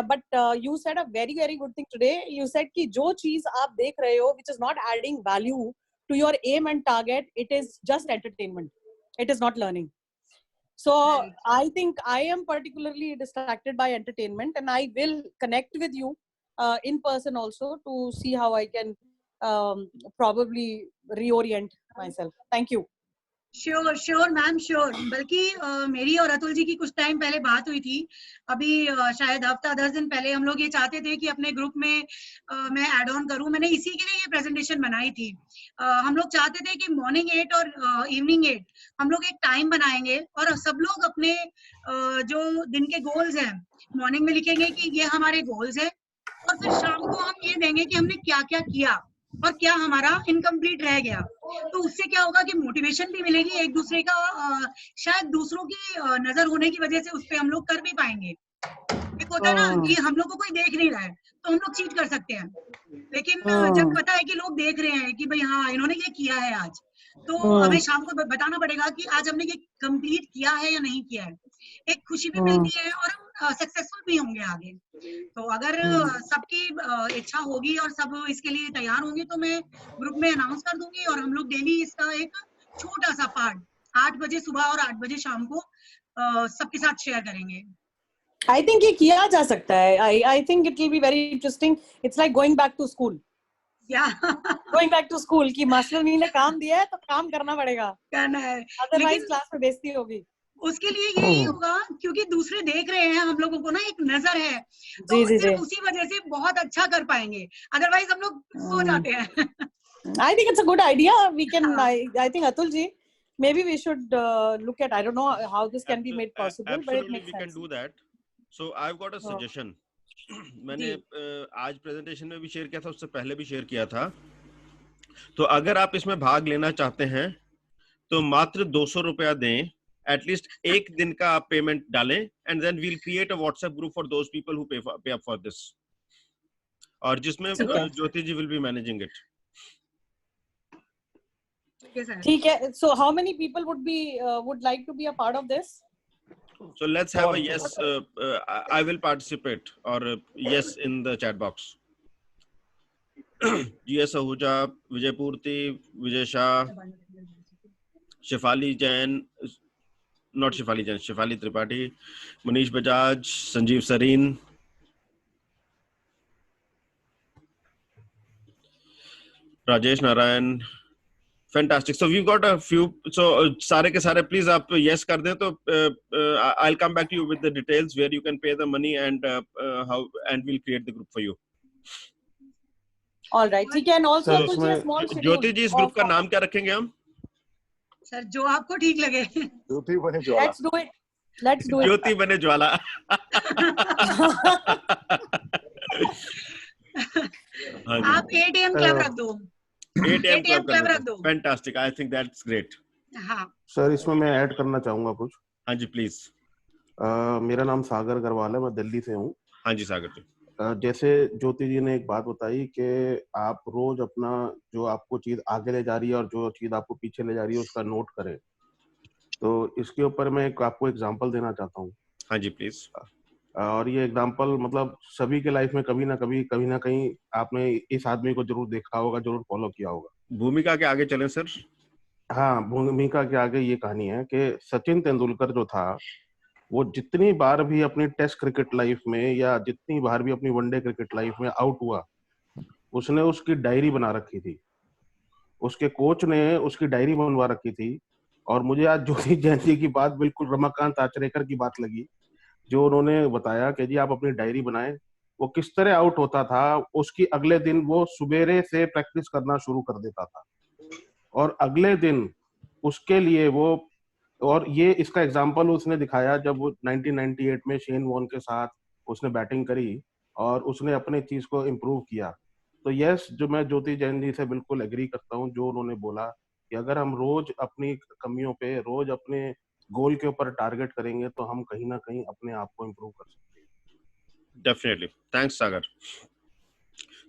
But you said a very very good thing today. You said कि जो चीज आप देख रहे हो which is not adding value to your aim and target, it is just entertainment, it is not learning. So I think I am particularly distracted by entertainment and I will connect with you in person also to see how I can probably reorient myself. Thank you. Sure ma'am, sure. बल्कि मेरी और अतुल जी की कुछ time पहले बात हुई थी, अभी शायद हफ्ता 10 दिन पहले। हम लोग ये चाहते थे कि अपने ग्रुप में मैं ऐड ऑन करूं, मैंने इसी के लिए ये प्रेजेंटेशन बनाई थी। हम लोग चाहते थे कि मॉर्निंग 8 और इवनिंग 8 हम लोग एक टाइम बनाएंगे और सब लोग अपने जो दिन के गोल्स हैं मॉर्निंग में लिखेंगे कि ये हमारे गोल्स हैं, और फिर शाम को हम ये देंगे कि हमने क्या क्या किया और क्या हमारा इनकम्प्लीट रह गया। तो उससे क्या होगा कि मोटिवेशन भी मिलेगी एक दूसरे का, शायद दूसरों की नजर होने की वजह से उस पर हम लोग कर भी पाएंगे। एक होता है ना कि हम लोग को कोई देख नहीं रहा है तो हम लोग चीट कर सकते हैं, लेकिन जब पता है कि लोग देख रहे हैं कि भाई हाँ इन्होंने ये किया है आज, तो हमें शाम को बताना पड़ेगा कि आज हमने ये कंप्लीट किया है या नहीं किया है। एक खुशी भी मिलती है और हम सक्सेसफुल भी होंगे आगे। तो अगर सबकी इच्छा होगी और सब इसके लिए तैयार होंगे तो मैं ग्रुप में अनाउंस कर दूंगी और हम लोग डेली इसका एक छोटा सा पार्ट 8 बजे सुबह और 8 बजे शाम को सबके साथ शेयर करेंगे। I think ये किया जा सकता है. I think it will be very interesting. It's like going back to school. Going back to school कि मास्टरनी ने काम दिया है तो काम करना पड़ेगा. करना है. Otherwise क्लास में बेइज्जती होगी. उसके लिए यही होगा क्योंकि दूसरे देख रहे हैं हम लोगों को ना, एक नजर है, तो जी, जी, जी. उसी वजह से बहुत अच्छा कर पाएंगे. अदरवाइज हम लोग सो जाते हैं. I think it's a good idea. We can. I think Atul ji, maybe we should look at. I don't know how this can be made possible, but it Absolutely, makes we can sense. do that. So I've got a suggestion. मैंने आज presentation में भी share किया था, उससे पहले भी share किया था. तो अगर आप इसमें भाग लेना चाहते हैं तो मात्र 200 रुपया दें. एटलीस्ट एक दिन का आप पेमेंट डालें, and then we'll create a WhatsApp group for those people who pay up for this, और जिसमें Jyoti ji will be managing it. ठीक है. So how many people would like to be a part of this? So let's have a yes. I will participate, or yes in the chat box. GS Ahuja, Vijay Purti, Vijay Shah, Shefali Jain, not Shefali Jain, Shefali Tripathi, Manish Bajaj, Sanjeev Sareen, Rajesh Narayan. Fantastic. So we've got a few. So सारे के सारे please आप yes कर दें तो I'll come back to you with the details where you can pay the money and how, and we'll create the group for you. All right. ठीक है. And also Sir, कुछ small schedule. ज्योति जी, इस group का नाम क्या रखेंगे हम? Sir जो आपको ठीक लगे. ज्योति बने ज्वाला. Let's do it. Let's do it. ज्योति बने ज्वाला. आप 8 AM क्लब रख दो. 8 AM क्लब रख दो. Fantastic. I think that's great. हाँ. सर इसमें मैं ऐड करना चाहूंगा कुछ. हाँ जी प्लीज. मेरा नाम सागर अग्रवाल है, मैं दिल्ली से हूँ. हाँ जी सागर जी. जैसे ज्योति जी ने एक बात बताई कि आप रोज अपना जो आपको चीज आगे ले जा रही है और जो चीज आपको पीछे ले जा रही है उसका नोट करें. तो इसके ऊपर मैं आपको एग्जांपल देना चाहता हूँ. हाँ जी प्लीज. और ये एग्जांपल मतलब सभी के लाइफ में कभी ना कहीं आपने इस आदमी को जरूर देखा होगा, जरूर फॉलो किया होगा. भूमिका के आगे चलें सर. हाँ, भूमिका के आगे ये कहानी है कि सचिन तेंदुलकर जो था वो जितनी बार भी अपनी टेस्ट क्रिकेट लाइफ में या जितनी बार भी अपनी वनडे क्रिकेट लाइफ में आउट हुआ, उसने उसकी डायरी बना रखी थी. उसके कोच ने उसकी डायरी बनवा रखी थी. और मुझे आज ज्योति जैन जी की बात बिल्कुल रमाकांत आचरेकर की बात लगी, जो उन्होंने बताया कि जी आप अपनी डायरी बनाएं. वो किस तरह आउट होता था, उसकी अगले दिन वो सुबेरे से प्रैक्टिस करना शुरू कर देता था और अगले दिन उसके लिए वो, और ये इसका एग्जांपल उसने दिखाया जब वो 1998 में शेन वॉर्न के साथ उसने बैटिंग करी और उसने अपने चीज को इम्प्रूव किया. तो यस, जो मैं ज्योति जैन जी से बिल्कुल एग्री करता हूँ जो उन्होंने बोला कि अगर हम रोज अपनी कमियों पे, रोज अपने गोल के ऊपर टारगेट करेंगे तो हम कहीं ना कहीं अपने आप को इम्प्रूव कर सकते हैं. डेफिनेटली. थैंक्स सागर.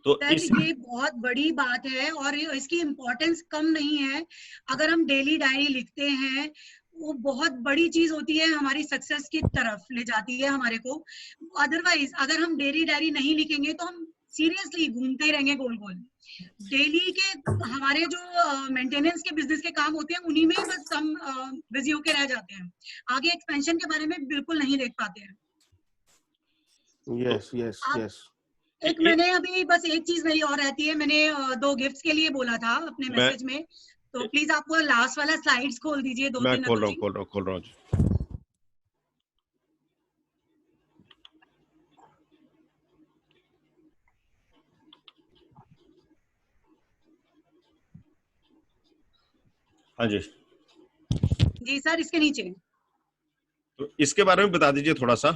तो ये बहुत बड़ी बात है और इसकी इम्पोर्टेंस कम नहीं है. अगर हम डेली डायरी लिखते हैं वो बहुत बड़ी चीज होती है, हमारी सक्सेस की तरफ ले जाती है हमारे को. अदरवाइज अगर हम डेली डायरी नहीं लिखेंगे तो हम सीरियसली घूमते ही रहेंगे गोल गोल. डेली के हमारे जो मेंटेनेंस के बिजनेस के काम होते हैं उन्हीं में बस हम बिजी होके रह जाते हैं. आगे एक्सपेंशन के बारे में बिल्कुल नहीं देख पाते हैं. Yes yes yes. एक मैंने अभी बस एक चीज मेरी और रहती है. मैंने 2 गिफ्ट्स के लिए बोला था अपने मैसेज में, तो प्लीज आप वो लास्ट वाला स्लाइड्स खोल दीजिए. 2 मैं खोल रहा हूँ. हाँ जी जी सर, इसके नीचे. तो इसके बारे में बता दीजिए थोड़ा सा.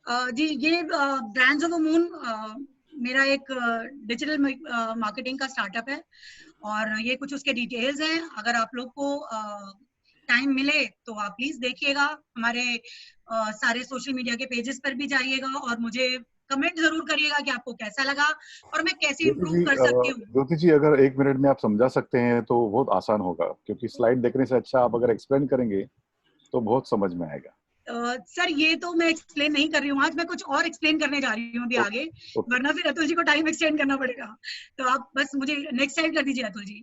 जी ये ब्रांड्स ऑफ द मून मेरा एक डिजिटल मार्केटिंग का स्टार्टअप है और ये कुछ उसके डिटेल्स हैं. अगर आप लोग को टाइम मिले तो आप प्लीज देखिएगा. हमारे सारे सोशल मीडिया के पेजेस पर भी जाइएगा और मुझे कमेंट जरूर करिएगा कि आपको कैसा लगा और मैं कैसे इम्प्रूव कर सकती हूँ. ज्योति जी, अगर 1 मिनट में आप समझा सकते हैं तो बहुत आसान होगा, क्योंकि स्लाइड देखने से अच्छा आप अगर एक्सप्लेन करेंगे तो बहुत समझ में आएगा. सर ये तो मैं एक्सप्लेन नहीं कर रही हूँ आज, मैं कुछ और एक्सप्लेन करने जा रही हूँ अभी आगे, वरना फिर अतुल जी को टाइम एक्सटेंड करना पड़ेगा. तो आप बस मुझे नेक्स्ट स्लाइड कर दीजिए अतुल जी.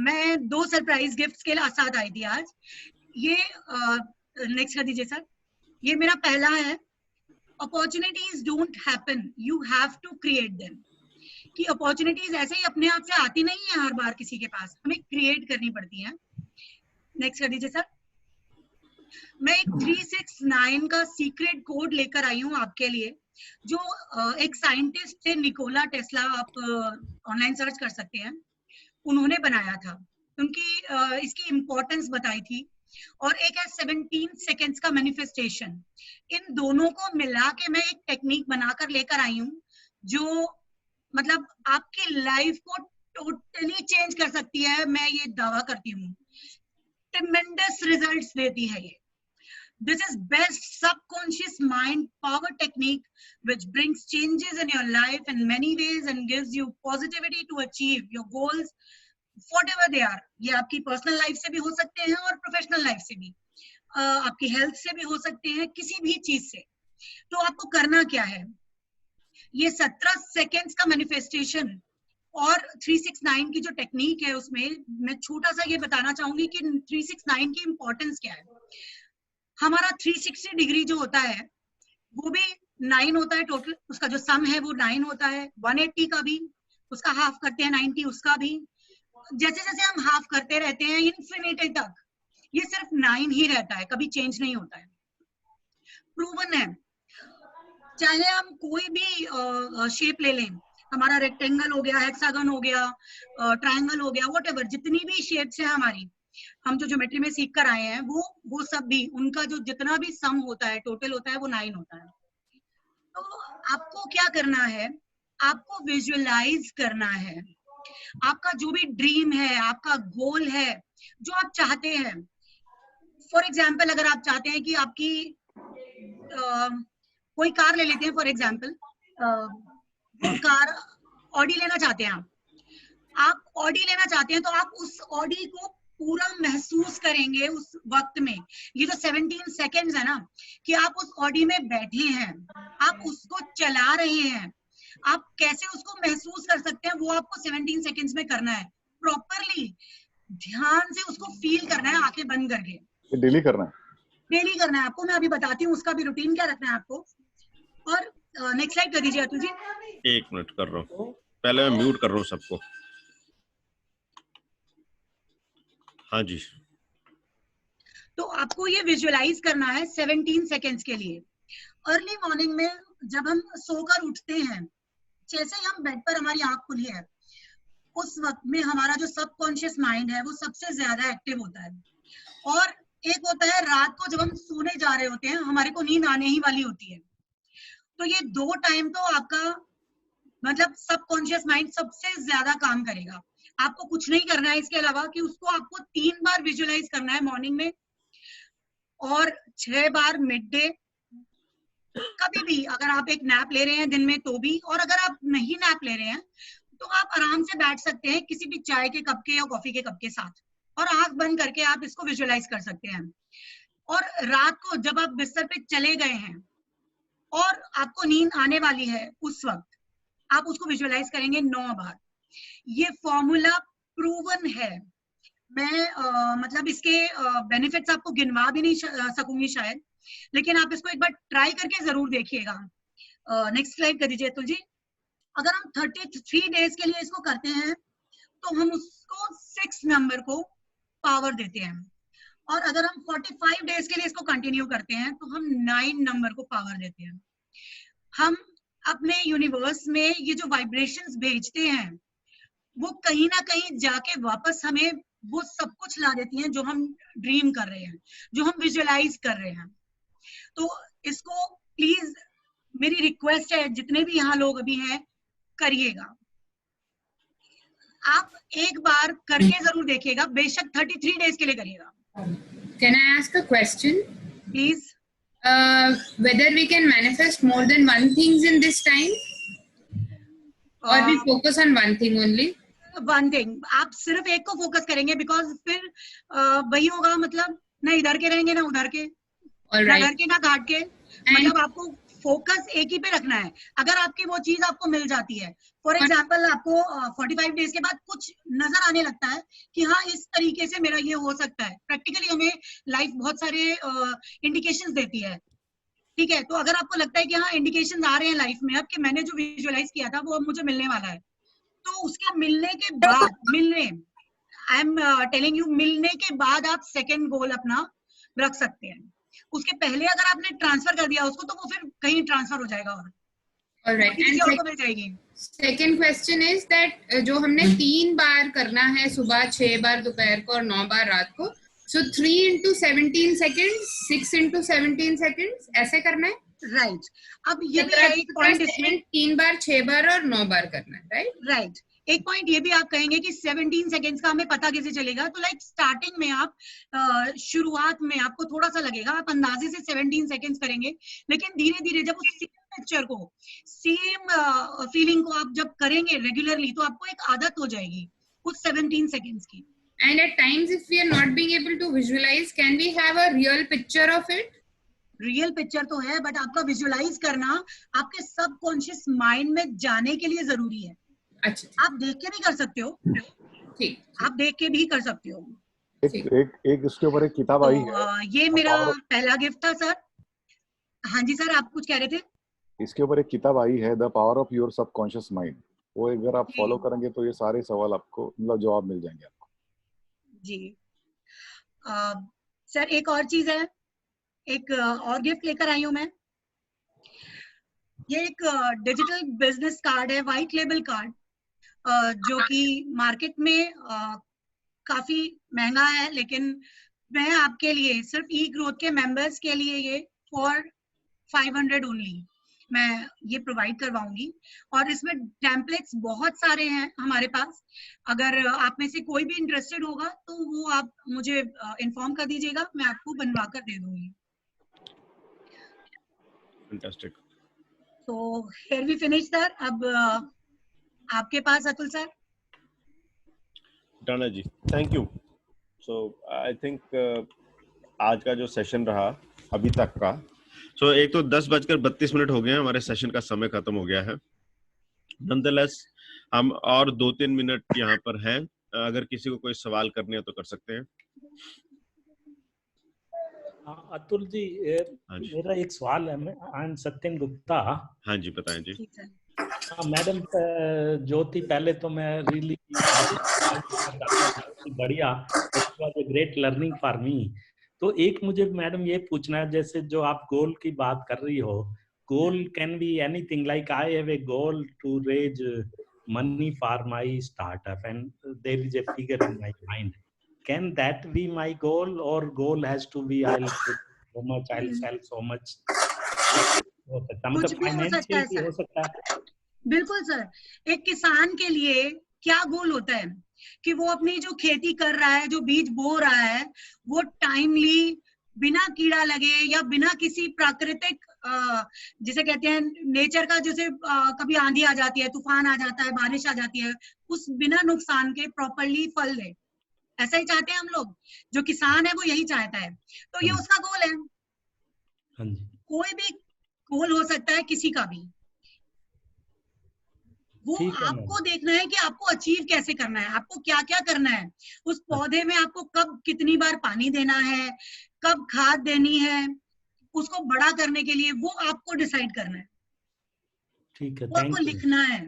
मैं 2 सरप्राइज गिफ्ट्स के साथ आई थी आज. ये नेक्स्ट कर दीजिए सर। ये मेरा पहला है, opportunities don't happen, you have to create them. कि अपॉर्चुनिटीज ऐसे ही अपने आप से आती नहीं है हर बार किसी के पास, हमें क्रिएट करनी पड़ती है। नेक्स्ट कर दीजिए सर। मैं एक 369 का सीक्रेट कोड लेकर आई हूँ आपके लिए, जो एक साइंटिस्ट थे निकोला टेस्ला, आप ऑनलाइन सर्च कर सकते हैं, उन्होंने बनाया था। उनकी इसकी इम्पोर्टेंस बताई थी। और एक है 17 सेकेंड्स का मैनिफेस्टेशन। इन दोनों को मिला के मैं एक टेक्निक बनाकर लेकर आई हूँ, जो मतलब आपकी लाइफ को टोटली चेंज कर सकती है, मैं ये दावा करती हूँ। ट्रेमेंडस रिजल्ट्स देती है ये। This is best subconscious mind power technique which brings changes in your life in many ways and gives you positivity to achieve your goals whatever they are. ये आपकी पर्सनल लाइफ से भी हो सकते हैं और प्रोफेशनल लाइफ से भी, आपकी हेल्थ से भी हो सकते हैं, किसी भी चीज से। तो आपको करना क्या है, ये 17 सेकेंड्स का मैनिफेस्टेशन और 369 की जो टेक्निक है, उसमें मैं छोटा सा ये बताना चाहूंगी कि 369 की इंपॉर्टेंस क्या है। हमारा 360 डिग्री जो होता है वो भी 9 होता है टोटल, उसका जो सम है वो 9 होता है। 180 का भी उसका हाफ करते हैं 90, उसका भी जैसे जैसे हम हाफ करते रहते हैं इन्फिनिटी तक, ये सिर्फ 9 ही रहता है, कभी चेंज नहीं होता है। प्रूवन है, चाहे हम कोई भी शेप ले लें, हमारा रेक्टेंगल हो गया, हेक्सागन हो गया, ट्रायंगल हो गया, व्हाटएवर जितनी भी शेप्स है हमारी, हम जो ज्योमेट्री में सीख कर आए हैं, वो सब भी उनका जो जितना भी सम होता है, टोटल होता है, वो 9 होता है। तो आपको क्या करना है, आपको विजुअलाइज करना है आपका जो भी ड्रीम है, आपका गोल है, जो आप चाहते हैं। फॉर एग्जाम्पल, अगर आप चाहते हैं कि आपकी कोई कार ले लेते हैं, फॉर एग्जाम्पल कार ऑडी लेना चाहते हैं, आप ऑडी लेना चाहते हैं, तो आप उस ऑडी को पूरा महसूस करेंगे उस वक्त में। ये जो 17 सेकेंड्स है ना, कि आप उस ऑडी में बैठे हैं, आप उसको चला रहे हैं, आप कैसे उसको महसूस कर सकते हैं, वो आपको 17 सेकेंड्स में करना है। प्रॉपरली ध्यान से उसको फील करना है, आंखें बंद करके। डेली करना है, डेली करना है आपको। मैं अभी बताती हूँ उसका भी रूटीन क्या रखना है आपको। और नेक्स्ट स्लाइड कर दीजिए अतुल जी। 1 मिनट कर रहा हूँ, पहले मैं म्यूट कर रहा हूँ सबको। हाँ जी। तो आपको ये विजुअलाइज करना है 17 सेकेंड्स के लिए। अर्ली मॉर्निंग में जब हम सोकर उठते हैं, जैसे ही हम बेड पर हमारी आंख खुली है, उस वक्त में हमारा जो सबकॉन्शियस माइंड है वो सबसे ज्यादा एक्टिव होता है। और एक होता है रात को जब हम सोने जा रहे होते हैं, हमारे को नींद आने ही वाली होती है। तो ये 2 टाइम तो आपका मतलब सबकॉन्शियस माइंड सबसे ज्यादा काम करेगा। आपको कुछ नहीं करना है इसके अलावा, कि उसको आपको 3 बार विजुअलाइज करना है मॉर्निंग में और 6 बार मिड डे। कभी भी अगर आप एक नैप ले रहे हैं दिन में तो भी, और अगर आप नहीं नैप ले रहे हैं तो आप आराम से बैठ सकते हैं किसी भी चाय के कप के या कॉफी के कप के साथ, और आंख बंद करके आप इसको विजुअलाइज कर सकते हैं। और रात को जब आप बिस्तर पे चले गए हैं और आपको नींद आने वाली है, उस वक्त आप उसको विजुअलाइज करेंगे 9 बार। ये फॉर्मूला प्रूवन है। मैं मतलब इसके बेनिफिट्स आपको गिनवा भी नहीं सकूंगी शायद, लेकिन आप इसको एक बार ट्राई करके जरूर देखिएगा। नेक्स्ट स्लाइड कर दीजिए अतुल जी। अगर हम 33 डेज के लिए इसको करते हैं तो हम उसको 6 नंबर को पावर देते हैं, और अगर हम 45 डेज के लिए इसको कंटिन्यू करते हैं तो हम 9 नंबर को पावर देते हैं। हम अपने यूनिवर्स में ये जो वाइब्रेशंस भेजते हैं वो कहीं ना कहीं जाके वापस हमें वो सब कुछ ला देती हैं जो हम ड्रीम कर रहे हैं, जो हम विजुअलाइज कर रहे हैं। तो इसको प्लीज मेरी रिक्वेस्ट है, जितने भी यहाँ लोग अभी हैं, करिएगा। आप एक बार करके जरूर देखिएगा, बेशक 33 डेज के लिए करिएगा। Can I ask a question? Please. Whether we can manifest more than one things in this time, or we focus on one thing only? One thing, आप सिर्फ एक को फोकस करेंगे, बिकॉज फिर वही होगा, मतलब ना इधर के रहेंगे ना उधर के, ना घर के ना घाट के, मतलब आपको फोकस एक ही पे रखना है। अगर आपकी वो चीज आपको मिल जाती है, फॉर एग्जाम्पल आपको 45 डेज के बाद कुछ नजर आने लगता है कि हाँ इस तरीके से मेरा ये हो सकता है, प्रैक्टिकली हमें लाइफ बहुत सारे इंडिकेशंस देती है, ठीक है। तो अगर आपको लगता है कि हाँ इंडिकेशंस आ रहे हैं लाइफ में अब कि मैंने जो विजुअलाइज किया था वो अब मुझे मिलने वाला है, तो उसके मिलने के बाद आई एम टेलिंग यू, मिलने के बाद आप सेकेंड गोल अपना रख सकते हैं। उसके पहले अगर आपने ट्रांसफर कर दिया उसको तो वो फिर कहीं ट्रांसफर हो जाएगा और Alright. किसी And और को मिल जाएगी। second question is that जो हमने 3 बार करना है, सुबह 6 बार दोपहर को और 9 बार रात को, so 3 into 17 seconds, 6 into 17 seconds ऐसे करना है, राइट। अब ये भी है एक पॉइंट इसमें, 3 बार 6 बार और 9 बार करना है, राइट? राइट। एक पॉइंट ये भी आप कहेंगे कि 17 सेकेंड्स का हमें पता कैसे चलेगा, तो लाइक स्टार्टिंग में आप शुरुआत में आपको थोड़ा सा लगेगा, आप अंदाजे से 17 सेकेंड्स करेंगे, लेकिन धीरे धीरे जब उस सेम पिक्चर को, सेम फीलिंग को आप जब करेंगे रेगुलरली तो आपको एक आदत हो जाएगी उस 17 सेकेंड्स की। And at times if we are not being able to visualize, can we have a real picture of it? Real picture तो है, बट आपका विजुअलाइज करना आपके सबकॉन्शियस माइंड में जाने के लिए जरूरी है। अच्छा, आप देख के भी कर सकते हो, ठीक, आप देख के भी कर सकते हो। एक इसके ऊपर एक किताब आई है, तो ये मेरा पहला गिफ्ट था सर। हाँ जी सर, आप कुछ कह रहे थे? इसके ऊपर एक किताब आई है, the power of your subconscious mind. वो अगर आप फॉलो करेंगे तो ये सारे सवाल आपको मतलब जवाब मिल जाएंगे आपको। जी सर, एक और चीज है, एक और गिफ्ट लेकर आई हूँ मैं। ये एक डिजिटल बिजनेस कार्ड है, व्हाइट लेबल कार्ड, जो कि मार्केट में काफी महंगा है, लेकिन मैं आपके लिए सिर्फ ई ग्रोथ के मेंबर्स के लिए ये फॉर 500 ओनली मैं ये प्रोवाइड करवाऊंगी। और इसमें टेम्पलेट्स बहुत सारे हैं हमारे पास, अगर आप में से कोई भी इंटरेस्टेड होगा तो वो आप मुझे इन्फॉर्म कर दीजिएगा, मैं आपको बनवा कर दे दूंगी। Fantastic. तो here we finish sir। अब आपके पास Atul sir. Dana ji, thank you. So I think आज का जो सेशन रहा अभी तक का, so एक तो 10:32 हो गए हैं, हमारे सेशन का समय खत्म हो गया है। Nonetheless, हम और 2-3 मिनट यहाँ पर हैं, अगर किसी को कोई सवाल करने हैं तो कर सकते हैं। अतुल जी, मेरा एक सवाल है। आई एम सत्यम गुप्ता। हाँ जी बताएं जी। मैडम ज्योति, पहले तो मैं रियली बढ़िया, it was a great learning for me. तो एक मुझे मैडम ये पूछना है, जैसे जो आप गोल की बात कर रही हो, goal can be anything, like I have a goal to raise money for my startup and there is a figure in my mind. Can that be my goal, or goal has to be I'll put so much, I'll sell so much? कुछ भी हो सकता है sir. हो सकता है। बिल्कुल sir, एक किसान के लिए क्या गोल होता है कि वो अपनी जो खेती कर रहा है, जो बीज बो रहा है, वो टाइमली, बिना कीड़ा लगे या बिना किसी प्राकृतिक जिसे कहते हैं नेचर का, जैसे कभी आंधी आ जाती है, तूफान आ जाता है, बारिश आ जाती है, उस बिना नुकसान के प्रॉपरली फल दे। ऐसा ही चाहते हैं हम लोग, जो किसान है वो यही चाहता है, तो ये उसका गोल है। हाँ जी। कोई भी गोल हो सकता है, किसी का भी, वो आपको देखना है कि आपको अचीव कैसे करना है, आपको क्या क्या करना है। उस पौधे में आपको कब कितनी बार पानी देना है, कब खाद देनी है, उसको बड़ा करने के लिए वो आपको डिसाइड करना है। ठीक है, वो आपको लिखना है।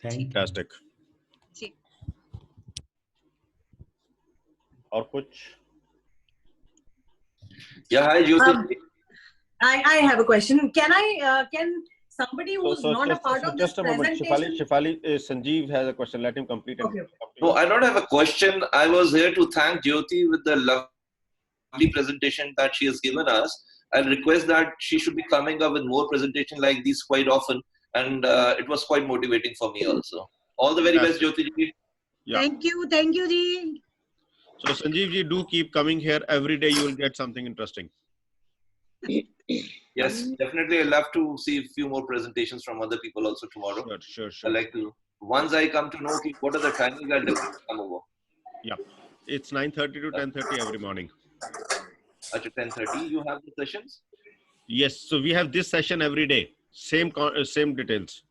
फैंटास्टिक। और कुछ? Yeah, hi Jyoti. I have a question. Can somebody who's not a part of this presentation? Shefali, Sanjeev has a question. Let him complete. Okay. No, I don't have a question. I was here to thank Jyoti with the lovely presentation that she has given us. I request that she should be coming up with more presentations like these quite often, and it was quite motivating for me also. All the very best, Jyoti ji. Yeah. Thank you ji. So Sanjeev ji, do keep coming here every day. You will get something interesting. Yes, definitely. I'd love to see a few more presentations from other people also tomorrow. Sure. I like to. Once I come to know what are the timings, I'll definitely come over. Yeah, it's 9:30 to 10:30 every morning. At 10:30, you have the sessions? Yes. So we have this session every day. Same details.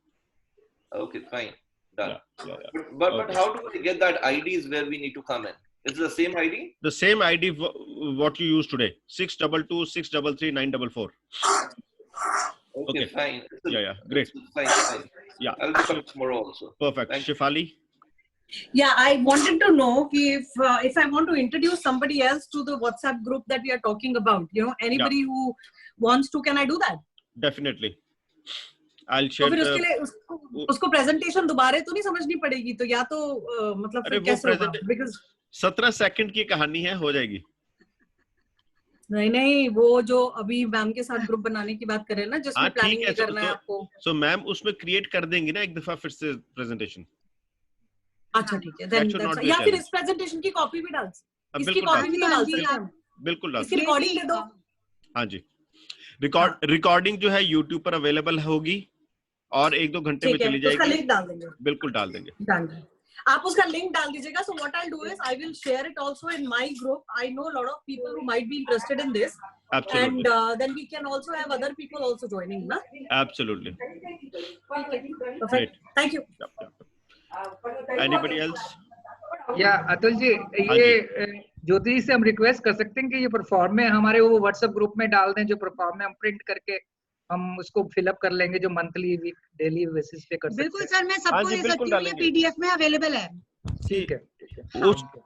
Okay, fine. Done. Yeah. But Okay. how do I get that IDs where we need to come in? Is it the same ID? The same ID what you use today. 622 633 944. Okay, Okay. fine. Yeah. Great. Fine. Yeah. I'll be coming tomorrow also. Perfect. Thank you. Shefali. Yeah, I wanted to know if I want to introduce somebody else to the WhatsApp group that we are talking about, anybody who wants to, can I do that? Definitely. I'll share तो फिर उसके लिए उसको presentation दोबारा तो नहीं समझनी पड़ेगी, तो या तो मतलब फिर कैसे होगा? Because 17 सेकंड की कहानी है, हो जाएगी। नहीं, वो जो अभी मैम के साथ ग्रुप बनाने की बात कर रहे हैं ना, जिसमें प्लानिंग नहीं करना है आपको। सो मैम उसमें क्रिएट कर देंगी ना एक दफा फिर से प्रेजेंटेशन। अच्छा ठीक है, देन या फिर इस प्रेजेंटेशन की कॉपी भी डाल, इसकी कॉपी भी डाल सकते हैं। बिल्कुल डाल, इसकी रिकॉर्डिंग दे दो। हाँ जी, रिकॉर्डिंग जो है यूट्यूब पर अवेलेबल होगी और 1-2 घंटे में चली जाएगी। उसका लिंक डाल देंगे। बिल्कुल डाल देंगे। आप उसका लिंक डाल दीजिएगा। So what I'll do is I will share it also in my group. I know a lot of people who might be interested in this. Absolutely. And then we can also have other people also joining, na? Absolutely. Perfect. Great. Thank you. Anybody else? या अतुल जी, ये ज्योति जी से हम request कर सकते हैं कि ये perform में हमारे वो व्हाट्सएप ग्रुप में डाल दें, जो परफॉर्म में हम प्रिंट करके हम उसको फिलअप कर लेंगे, जो मंथली डेली बेसिस पे कर सकते हैं। बिल्कुल सर, मैं सबको दे सकती हूँ, ये पीडीएफ में अवेलेबल है। ठीक है।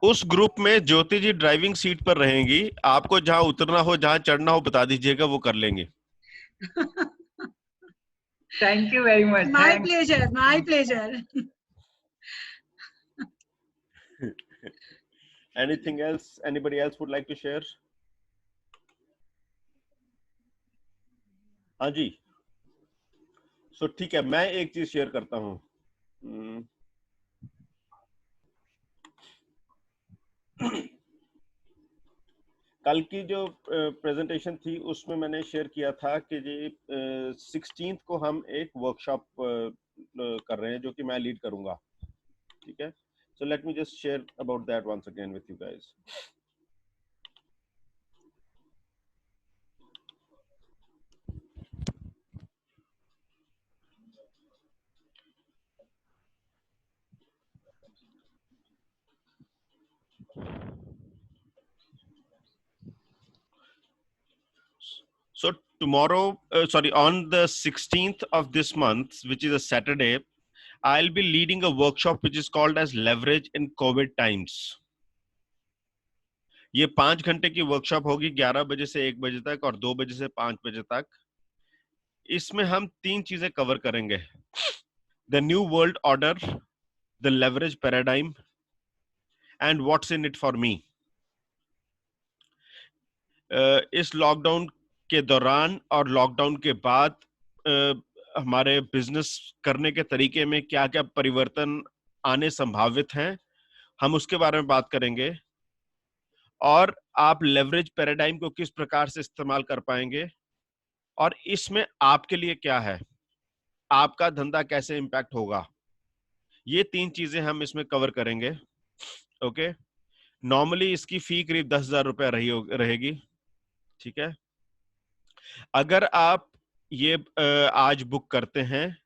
उस ग्रुप में ज्योति जी ड्राइविंग सीट पर रहेंगी, आपको जहाँ उतरना हो, जहाँ चढ़ना हो बता दीजिएगा, वो कर लेंगे। Thank you very much. My pleasure. Anything else? Anybody else would like to share? हाँ जी, सो ठीक है, मैं एक चीज शेयर करता हूँ। कल की जो प्रेजेंटेशन थी उसमें मैंने शेयर किया था कि जी 16th को हम एक वर्कशॉप कर रहे हैं जो कि मैं लीड करूंगा, ठीक है। So let me just share about that once again with you guys. So tomorrow, on the 16th of this month, which is a Saturday, I'll be leading a workshop which is called as Leverage in COVID Times. ये 5 घंटे की workshop होगी, 11 बजे से 1 बजे तक और 2 बजे से 5 बजे तक। इसमें हम 3 चीजें कवर करेंगे: the new world order, the leverage paradigm and what's in it for me. इस लॉकडाउन के दौरान और लॉकडाउन के बाद हमारे बिजनेस करने के तरीके में क्या क्या परिवर्तन आने संभावित हैं, हम उसके बारे में बात करेंगे। और आप लेवरेज पैराडाइम को किस प्रकार से इस्तेमाल कर पाएंगे और इसमें आपके लिए क्या है, आपका धंधा कैसे इंपैक्ट होगा, ये 3 चीजें हम इसमें कवर करेंगे। ओके, नॉर्मली इसकी फी करीब 10,000 रुपया रहेगी, ठीक है। अगर आप ये आज बुक करते हैं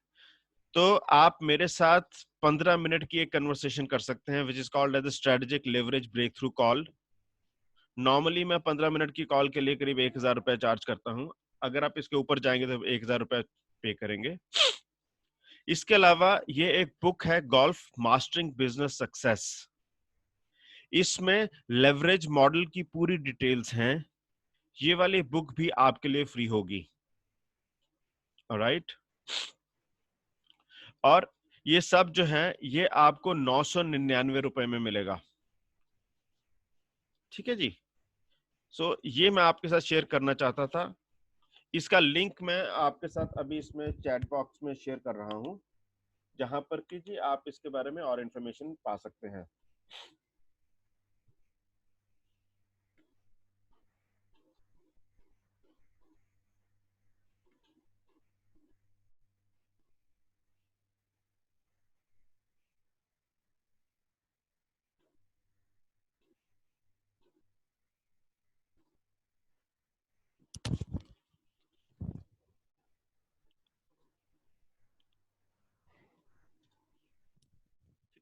तो आप मेरे साथ 15 मिनट की एक कन्वर्सेशन कर सकते हैं, which is called as strategic leverage breakthrough call. Normally मैं 15 मिनट की कॉल के लिए करीब 1,000 रुपया चार्ज करता हूं। अगर आप इसके ऊपर जाएंगे तो 1,000 रुपया पे करेंगे। इसके अलावा ये एक बुक है, गोल्फ मास्टरिंग बिजनेस सक्सेस। इसमें लेवरेज मॉडल की पूरी डिटेल्स हैं। ये वाली बुक भी आपके लिए फ्री होगी, ऑलराइट। और ये सब जो है ये आपको 999 रुपए में मिलेगा, ठीक है जी। सो ये मैं आपके साथ शेयर करना चाहता था। इसका लिंक मैं आपके साथ अभी इसमें चैट बॉक्स में शेयर कर रहा हूं, जहां पर कि जी आप इसके बारे में और इंफॉर्मेशन पा सकते हैं।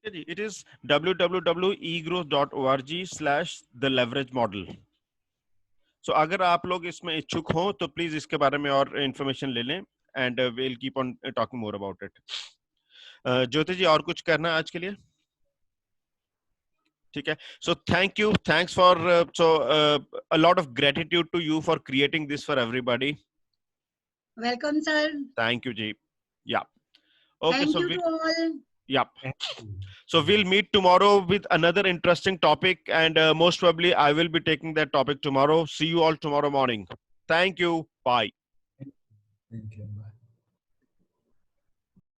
It is www.egrowth.org/the-leverage-model. So अगर आप लोग इसमें इच्छुक हो तो प्लीज इसके बारे में और इंफॉर्मेशन ले लें, and we'll keep on talking more about it. ज्योति जी और कुछ करना है आज के लिए? ठीक है. So thank you, thanks for a lot of gratitude to you for creating this for everybody. Welcome, sir. Thank you, ji. Yeah. Okay. Thank So you to all. Yep. So we'll meet tomorrow with another interesting topic, and most probably I will be taking that topic tomorrow. See you all tomorrow morning. Thank you. Bye. Thank you. Bye.